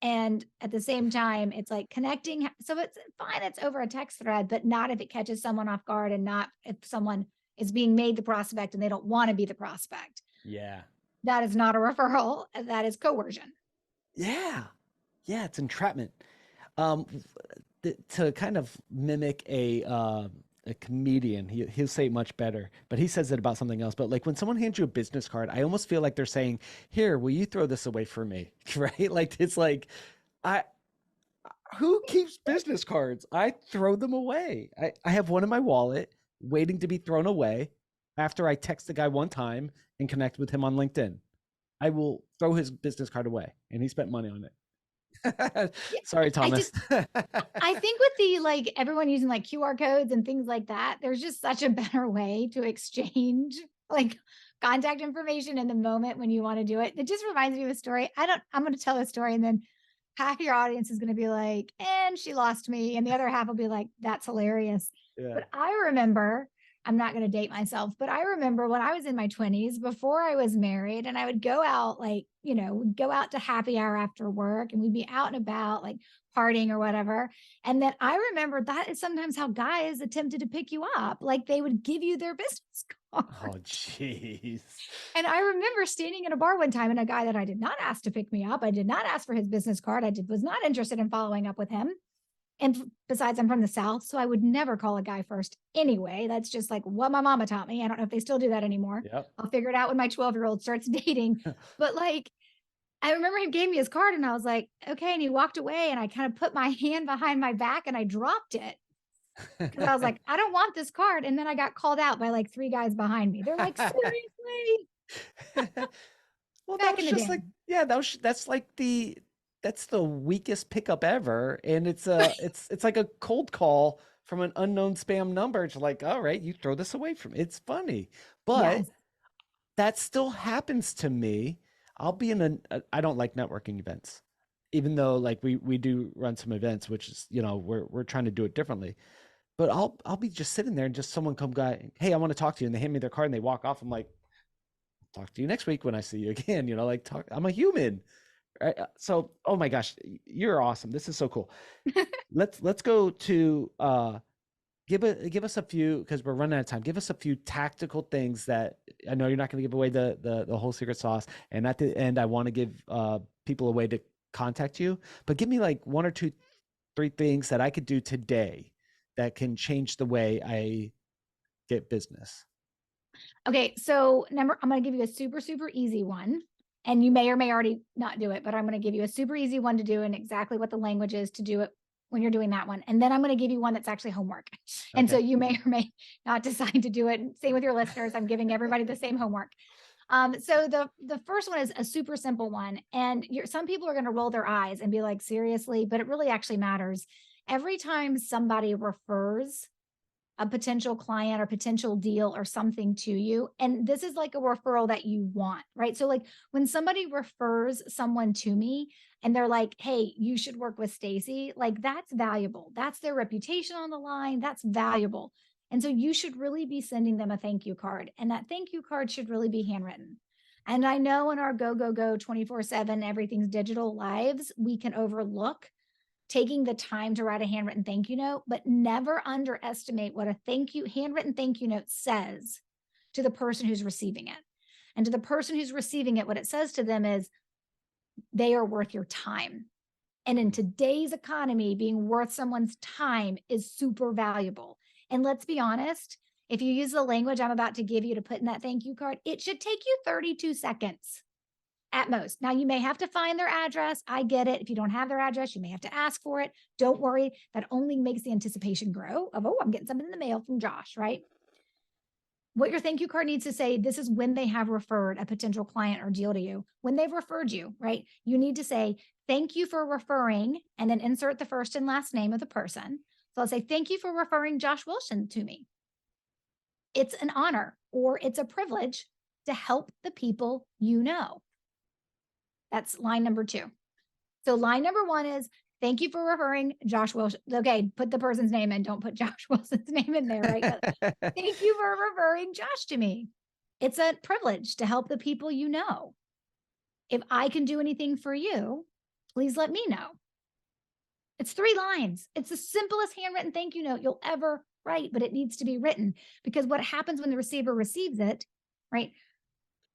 Speaker 2: And at the same time, it's like connecting. So it's fine. It's over a text thread, but not if it catches someone off guard and not if someone is being made the prospect and they don't want to be the prospect.
Speaker 1: Yeah.
Speaker 2: That is not a referral. That is coercion.
Speaker 1: Yeah. Yeah. It's entrapment. Um, to kind of mimic a comedian, he'll say it much better, but he says it about something else. But like when someone hands you a business card, I almost feel like they're saying, "Here, will you throw this away for me?" Right? Like it's like, I who keeps business cards? I throw them away. I have one in my wallet waiting to be thrown away after I text the guy one time and connect with him on LinkedIn. I will throw his business card away, and he spent money on it.
Speaker 2: Yeah,
Speaker 1: Sorry,
Speaker 2: I
Speaker 1: Thomas.
Speaker 2: just, I think with the like everyone using like QR codes and things like that, there's just such a better way to exchange like contact information in the moment when you want to do it. It just reminds me of a story. I'm going to tell a story and then half your audience is going to be like, and she lost me. And the other half will be like, that's hilarious.
Speaker 1: Yeah.
Speaker 2: But I remember, I'm not going to date myself, but I remember when I was in my 20s before I was married and I would go out, like, go out to happy hour after work and we'd be out and about, like partying or whatever. And then I remember that is sometimes how guys attempted to pick you up. Like they would give you their business card.
Speaker 1: Oh, jeez.
Speaker 2: And I remember standing in a bar one time and a guy that I did not ask to pick me up. I did not ask for his business card. Was not interested in following up with him. And besides, I'm from the South, so I would never call a guy first anyway. That's just like what my mama taught me. I don't know if they still do that anymore.
Speaker 1: Yep.
Speaker 2: I'll figure it out when my 12-year-old starts dating. But like, I remember he gave me his card and I was like, okay. And he walked away and I kind of put my hand behind my back and I dropped it because I was like, I don't want this card. And then I got called out by like 3 guys behind me. They're like, seriously?
Speaker 1: Well, that
Speaker 2: Back
Speaker 1: was
Speaker 2: in the
Speaker 1: just
Speaker 2: day.
Speaker 1: like, yeah, that's the weakest pickup ever, and it's like a cold call from an unknown spam number. It's like, all right, you throw this away from me. It's funny, but
Speaker 2: Yes.
Speaker 1: that still happens to me. I'll be I don't like networking events, even though like we do run some events, which is we're trying to do it differently. But I'll be just sitting there and just someone come guy, hey, I want to talk to you, and they hand me their card and they walk off. I'm like, talk to you next week when I see you again. Like talk. I'm a human. Right? So, oh my gosh, you're awesome. This is so cool. Let's go to give us a few because we're running out of time. Give us a few tactical things that I know you're not going to give away the whole secret sauce. And at the end, I want to give people a way to contact you. But give me like 1 or 2, 3 things that I could do today that can change the way I get business.
Speaker 2: Okay, so I'm going to give you a super, super easy one. And you may or may already not do it, but I'm going to give you a super easy one to do and exactly what the language is to do it when you're doing that one. And then I'm going to give you one that's actually homework. And so
Speaker 1: Okay.
Speaker 2: you may or may not decide to do it. Same with your listeners. I'm giving everybody the same homework. So the first one is a super simple one. And some people are going to roll their eyes and be like, seriously, but it really actually matters. Every time somebody refers a potential client or potential deal or something to you, and this is like a referral that you want, right? So like when somebody refers someone to me and they're like, hey, you should work with Stacey, like that's valuable. That's their reputation on the line. That's valuable. And so you should really be sending them a thank you card. And that thank you card should really be handwritten. And I know in our go, go, go 24/7, everything's digital lives, we can overlook taking the time to write a handwritten thank you note, but never underestimate what a handwritten thank you note says to the person who's receiving it. And to the person who's receiving it, what it says to them is they are worth your time. And in today's economy, being worth someone's time is super valuable. And let's be honest, if you use the language I'm about to give you to put in that thank you card, it should take you 32 seconds at most. Now, you may have to find their address. I get it. If you don't have their address, you may have to ask for it. Don't worry. That only makes the anticipation grow of, oh, I'm getting something in the mail from Josh, right? What your thank you card needs to say, this is when they have referred a potential client or deal to you. When they've referred you, right? You need to say, thank you for referring, and then insert the first and last name of the person. So I'll say, thank you for referring Josh Wilson to me. It's an honor or it's a privilege to help the people you know. That's line number 2. So line number 1 is, thank you for referring Josh Wilson. Okay, put the person's name in. Don't put Josh Wilson's name in there, right? Thank you for referring Josh to me. It's a privilege to help the people you know. If I can do anything for you, please let me know. It's 3 lines. It's the simplest handwritten thank you note you'll ever write, but it needs to be written, because what happens when the receiver receives it, right?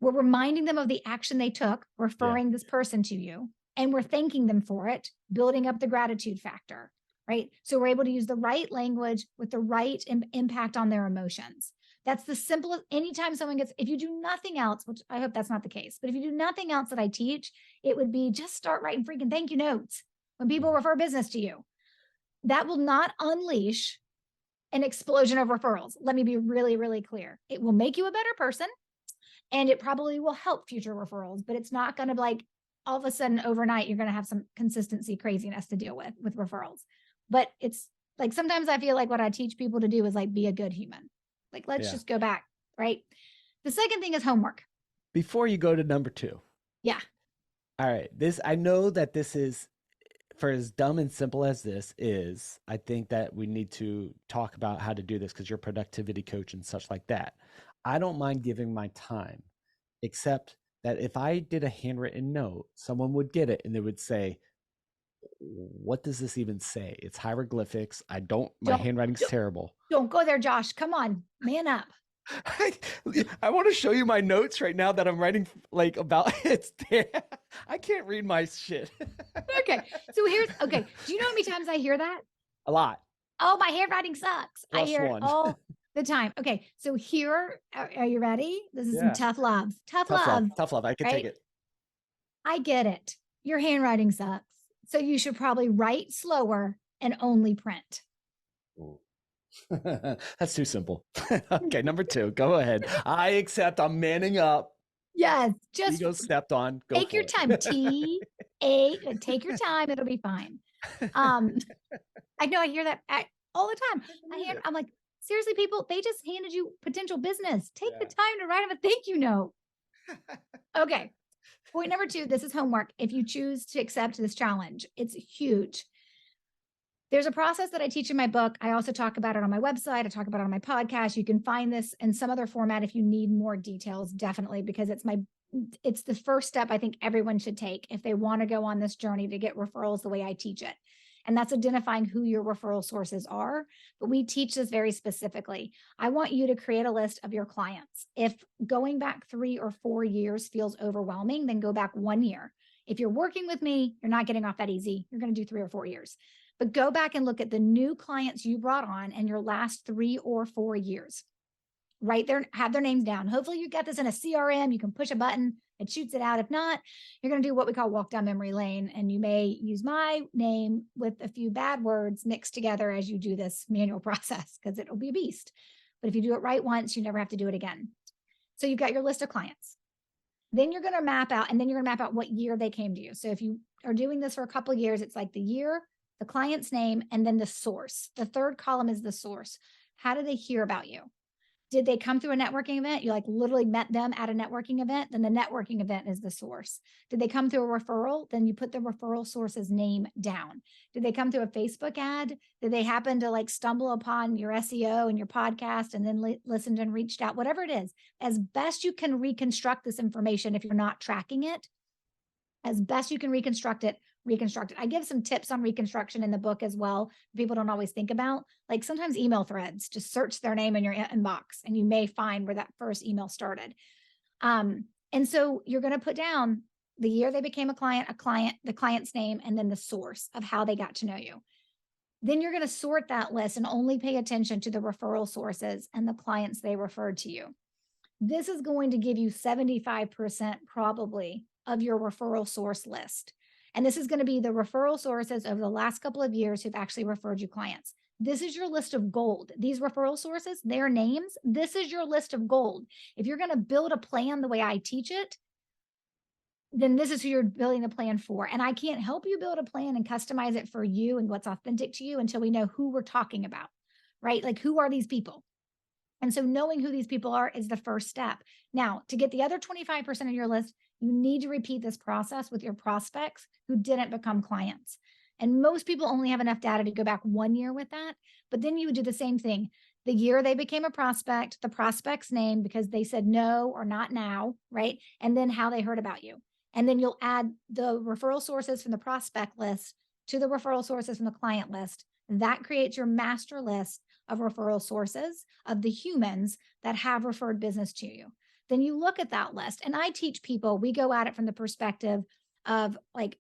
Speaker 2: We're reminding them of the action they took, referring this person to you, and we're thanking them for it, building up the gratitude factor, right? So we're able to use the right language with the right impact on their emotions. That's the simplest. Anytime someone gets, if you do nothing else, which I hope that's not the case, but if you do nothing else that I teach, it would be just start writing freaking thank you notes when people refer business to you. That will not unleash an explosion of referrals. Let me be really, really clear. It will make you a better person. And it probably will help future referrals, but it's not going to like all of a sudden overnight, you're going to have some consistency craziness to deal with referrals. But it's like, sometimes I feel like what I teach people to do is like, be a good human. Like, let's just go back, right? The second thing is homework.
Speaker 1: Before you go to number 2.
Speaker 2: Yeah.
Speaker 1: All right. I know that this is, for as dumb and simple as this is, I think that we need to talk about how to do this, because you're a productivity coach and such like that. I don't mind giving my time, except that if I did a handwritten note, someone would get it and they would say, what does this even say? It's hieroglyphics. My handwriting's terrible.
Speaker 2: Don't go there, Josh. Come on, man up.
Speaker 1: I want to show you my notes right now that I'm writing like about it. I can't read my shit.
Speaker 2: Okay. So okay. Do you know how many times I hear that?
Speaker 1: A lot.
Speaker 2: Oh, my handwriting sucks.
Speaker 1: Plus
Speaker 2: I hear
Speaker 1: one.
Speaker 2: it all the time. Okay. So here, are you ready? This is some tough love. Tough love.
Speaker 1: Tough love. I can take it.
Speaker 2: I get it. Your handwriting sucks. So you should probably write slower and only print.
Speaker 1: That's too simple. Okay, number 2. Go ahead. I accept. I'm manning up.
Speaker 2: Yes, just
Speaker 1: ego stepped on.
Speaker 2: Take your time. Take your time. It'll be fine. I know I hear that all the time. I'm like, seriously, people, they just handed you potential business. Take the time to write them a thank you note. Okay. Point number 2, this is homework. If you choose to accept this challenge, it's huge. There's a process that I teach in my book. I also talk about it on my website. I talk about it on my podcast. You can find this in some other format if you need more details, definitely, because it's the first step I think everyone should take if they want to go on this journey to get referrals the way I teach it. And that's identifying who your referral sources are. But we teach this very specifically. I want you to create a list of your clients. If going back 3 or 4 years feels overwhelming, then go back 1 year. If you're working with me, you're not getting off that easy. You're going to do 3 or 4 years. But go back and look at the new clients you brought on in your last 3 or 4 years. have their names down. Hopefully you got this in a CRM. You can push a button, it shoots it out. If not, you're going to do what we call walk down memory lane. And you may use my name with a few bad words mixed together as you do this manual process, because it'll be a beast. But if you do it right once, you never have to do it again. So you've got your list of clients. Then you're going to map out, and then you're going to map out what year they came to you. So if you are doing this for a couple of years, it's like the year, the client's name, and then the source. The third column is the source. How did they hear about you? Did they come through a networking event? You like literally met them at a networking event, then the networking event is the source. Did they come through a referral? Then you put the referral source's name down. Did they come through a Facebook ad? Did they happen to like stumble upon your SEO and your podcast and then listened and reached out? Whatever it is, as best you can reconstruct this information if you're not tracking it, as best you can reconstruct it. I give some tips on reconstruction in the book as well. People don't always think about, like sometimes email threads, just search their name in your inbox and you may find where that first email started. And so you're going to put down the year they became a client, the client's name, and then the source of how they got to know you. Then you're going to sort that list and only pay attention to the referral sources and the clients they referred to you. This is going to give you 75% probably of your referral source list. And this is going to be the referral sources over the last couple of years who've actually referred you clients. This is your list of gold. These referral sources, their names, this is your list of gold. If you're going to build a plan the way I teach it, then this is who you're building a plan for. And I can't help you build a plan and customize it for you and what's authentic to you until we know who we're talking about, right? Like, who are these people? And so knowing who these people are is the first step. Now, to get the other 25% of your list, you need to repeat this process with your prospects who didn't become clients. And most people only have enough data to go back 1 year with that. But then you would do the same thing. The year they became a prospect, the prospect's name, because they said no or not now, right? And then how they heard about you. And then you'll add the referral sources from the prospect list to the referral sources from the client list. That creates your master list of referral sources of the humans that have referred business to you. Then you look at that list, and I teach people, we go at it from the perspective of like,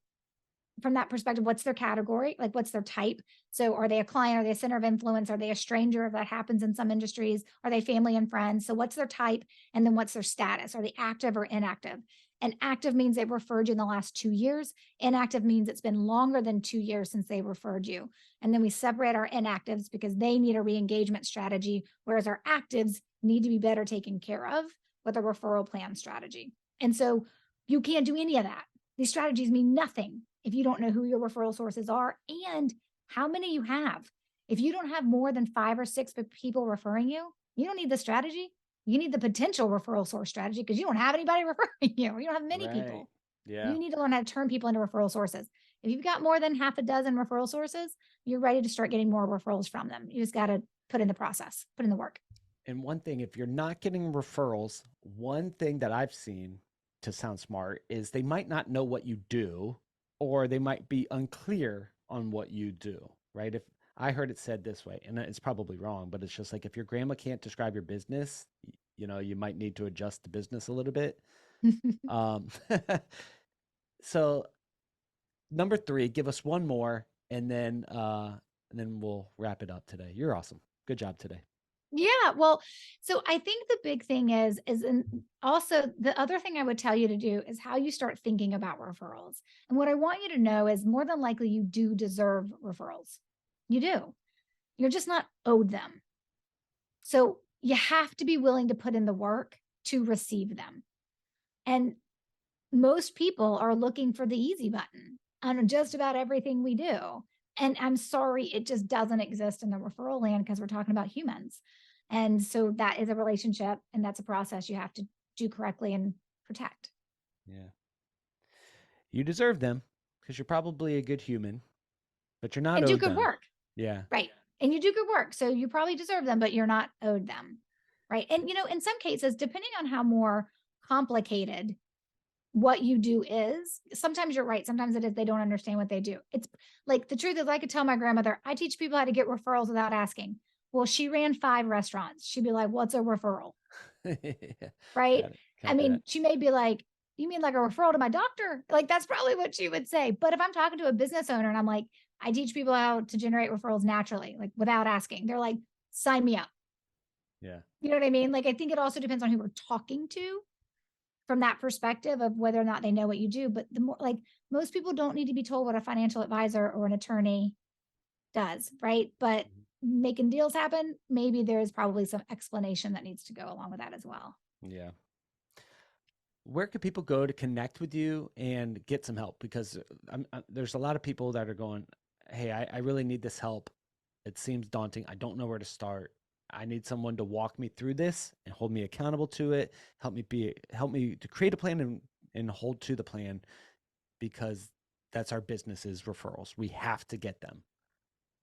Speaker 2: from that perspective, what's their category? Like, what's their type? So are they a client? Are they a center of influence? Are they a stranger? That happens in some industries. Are they family and friends? So what's their type? And then what's their status? Are they active or inactive? And active means they've referred you in the last 2 years. Inactive means it's been longer than 2 years since they referred you. And then we separate our inactives because they need a re-engagement strategy, whereas our actives need to be better taken care of with a referral plan strategy. And so you can't do any of that. These strategies mean nothing if you don't know who your referral sources are and how many you have. If you don't have more than 5 or 6 people referring you, you don't need the strategy. You need the potential referral source strategy because you don't have anybody referring you. You don't have many people.
Speaker 1: Yeah.
Speaker 2: You need to learn how to turn people into referral sources. If you've got more than half a dozen referral sources, you're ready to start getting more referrals from them. You just got to put in the process, put in the work.
Speaker 1: And one thing, if you're not getting referrals, one thing that I've seen to sound smart is they might not know what you do, or they might be unclear on what you do, right? If I heard it said this way, and it's probably wrong, but it's just like, if your grandma can't describe your business, you know, you might need to adjust the business a little bit. Um, so number 3, give us one more, and then we'll wrap it up today. You're awesome. Good job today.
Speaker 2: Yeah, well, so I think the big thing is also the other thing I would tell you to do is how you start thinking about referrals. And what I want you to know is more than likely you do deserve referrals. You do. You're just not owed them. So you have to be willing to put in the work to receive them. And most people are looking for the easy button on just about everything we do. And I'm sorry, it just doesn't exist in the referral land because we're talking about humans. And so that is a relationship and that's a process you have to do correctly and protect.
Speaker 1: Yeah. You deserve them because you're probably a good human, but you're not
Speaker 2: And do
Speaker 1: owed
Speaker 2: good
Speaker 1: them.
Speaker 2: work.
Speaker 1: Yeah.
Speaker 2: Right. And you do good work. So you probably deserve them, but you're not owed them. Right. And, you know, in some cases, depending on how more complicated what you do is, sometimes you're right. Sometimes it is, they don't understand what they do. It's like, the truth is, I could tell my grandmother, I teach people how to get referrals without asking. Well, she ran 5 restaurants. She'd be like, what's a referral? Right. I mean, she may be like, you mean like a referral to my doctor? Like, that's probably what she would say. But if I'm talking to a business owner and I'm like, I teach people how to generate referrals naturally, like without asking, they're like, sign me up.
Speaker 1: Yeah.
Speaker 2: You know what I mean? Like, I think it also depends on who we're talking to from that perspective of whether or not they know what you do. But the more, like, most people don't need to be told what a financial advisor or an attorney does, right? But
Speaker 1: Mhm.
Speaker 2: making deals happen, maybe there is probably some explanation that needs to go along with that as well.
Speaker 1: Yeah. Where could people go to connect with you and get some help? Because there's a lot of people that are going, hey, I really need this help. It seems daunting. I don't know where to start. I need someone to walk me through this and hold me accountable to it. Help me to create a plan and hold to the plan, because that's our business is referrals. We have to get them.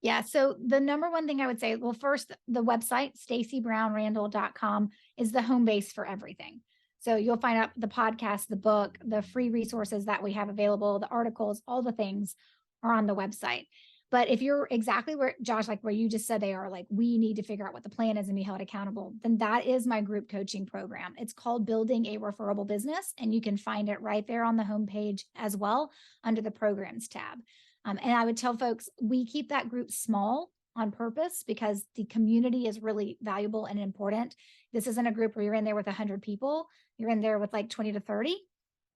Speaker 2: Yeah. So the number one thing I would say, well, first, the website, stacybrownrandall.com, is the home base for everything. So you'll find out the podcast, the book, the free resources that we have available, the articles, all the things are on the website. But if you're exactly where, Josh, like where you just said they are, like, we need to figure out what the plan is and be held accountable, then that is my group coaching program. It's called Building a Referable Business, and you can find it right there on the homepage as well under the programs tab. And I would tell folks, we keep that group small on purpose because the community is really valuable and important. This isn't a group where you're in there with 100 people, you're in there with like 20 to 30.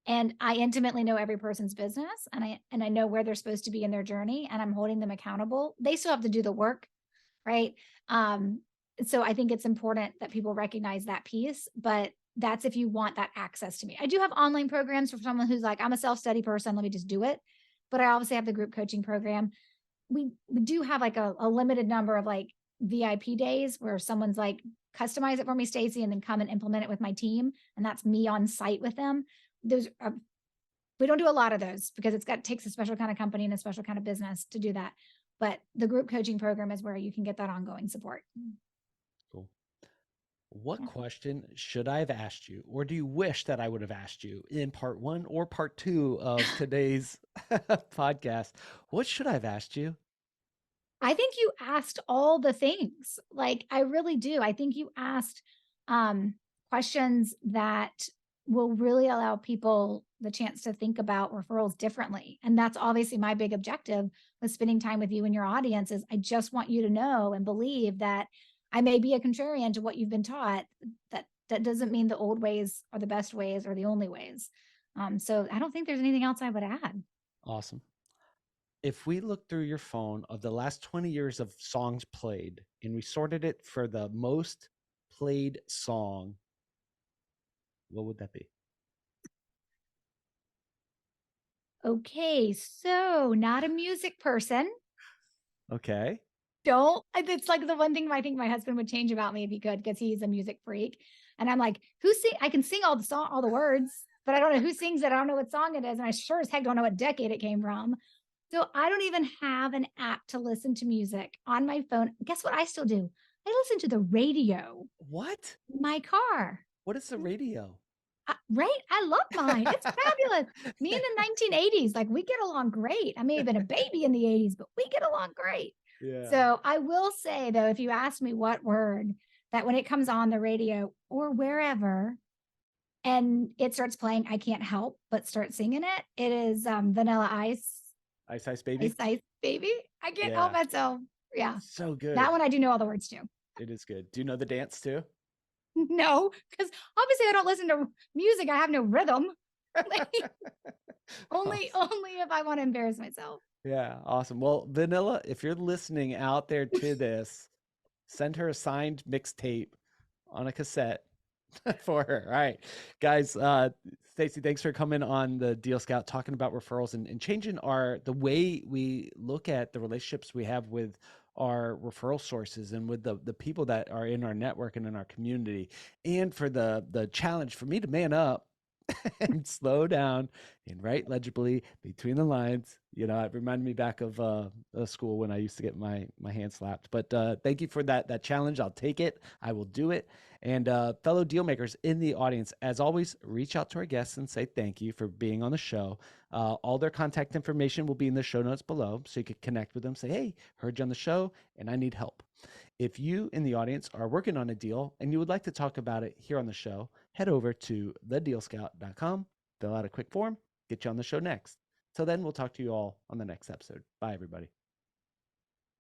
Speaker 2: And I intimately know every person's business, and I know where they're supposed to be in their journey, and I'm holding them accountable. They still have to do the work, right? Um, so I think it's important that people recognize that piece, but that's if you want that access to me. I do have online programs for someone who's like, I'm a self-study person, let me just do it. But I obviously have the group coaching program. We do have like a limited number of like VIP days where someone's like, customize it for me, Stacey, and then come and implement it with my team. And that's me on site with them. Those are, we don't do a lot of those because takes a special kind of company and a special kind of business to do that. But the group coaching program is where you can get that ongoing support.
Speaker 1: Cool. What
Speaker 2: Yeah.
Speaker 1: question should I have asked you, or do you wish that I would have asked you in part one or part two of today's podcast? What should I have asked you?
Speaker 2: I think you asked all the things. Like, I really do. I think you asked um, questions that will really allow people the chance to think about referrals differently. And that's obviously my big objective with spending time with you and your audience is I just want you to know and believe that I may be a contrarian to what you've been taught. That doesn't mean the old ways are the best ways or the only ways. So I don't think there's anything else I would add.
Speaker 1: Awesome. If we look through your phone of the last 20 years of songs played and we sorted it for the most played song, what would that be?
Speaker 2: Okay, so not a music person.
Speaker 1: Okay.
Speaker 2: Don't. It's like the one thing I think my husband would change about me if he could, because he's a music freak. And I'm like, who sing? I can sing all the song, all the words, but I don't know who sings it. I don't know what song it is. And I sure as heck don't know what decade it came from. So I don't even have an app to listen to music on my phone. Guess what I still do? I listen to the radio
Speaker 1: What?
Speaker 2: in my car.
Speaker 1: What is the radio?
Speaker 2: Right? I love mine. It's fabulous. Me in the 1980s, like we get along great. I may have been a baby in the 80s, but we get along great.
Speaker 1: Yeah.
Speaker 2: So I will say though, if you ask me what word, that when it comes on the radio or wherever and it starts playing, I can't help but start singing it. It is Vanilla Ice,
Speaker 1: Ice Ice Baby?
Speaker 2: Ice Ice Baby. I can't help
Speaker 1: Yeah.
Speaker 2: myself. Yeah.
Speaker 1: So
Speaker 2: That
Speaker 1: good.
Speaker 2: one I do know all the words to.
Speaker 1: It is good. Do you know the dance too?
Speaker 2: No, because obviously I don't listen to music. I have no rhythm.
Speaker 1: Awesome.
Speaker 2: Only if I want to embarrass myself.
Speaker 1: Yeah, awesome. Well, Vanilla, if you're listening out there to this, send her a signed mixtape on a cassette for her. All right, guys. Stacey, thanks for coming on the Deal Scout, talking about referrals and changing the way we look at the relationships we have with our referral sources and with the people that are in our network and in our community, and for the challenge for me to man up and slow down and write legibly between the lines. You know, it reminded me back of school when I used to get my hand slapped. But thank you for that challenge. I'll take it. I will do it. And fellow deal makers in the audience, as always, reach out to our guests and say thank you for being on the show. All their contact information will be in the show notes below, so you can connect with them. Say, hey, heard you on the show, and I need help. If you in the audience are working on a deal and you would like to talk about it here on the show, head over to thedealscout.com, fill out a quick form, get you on the show next. Till then, we'll talk to you all on the next episode. Bye, everybody.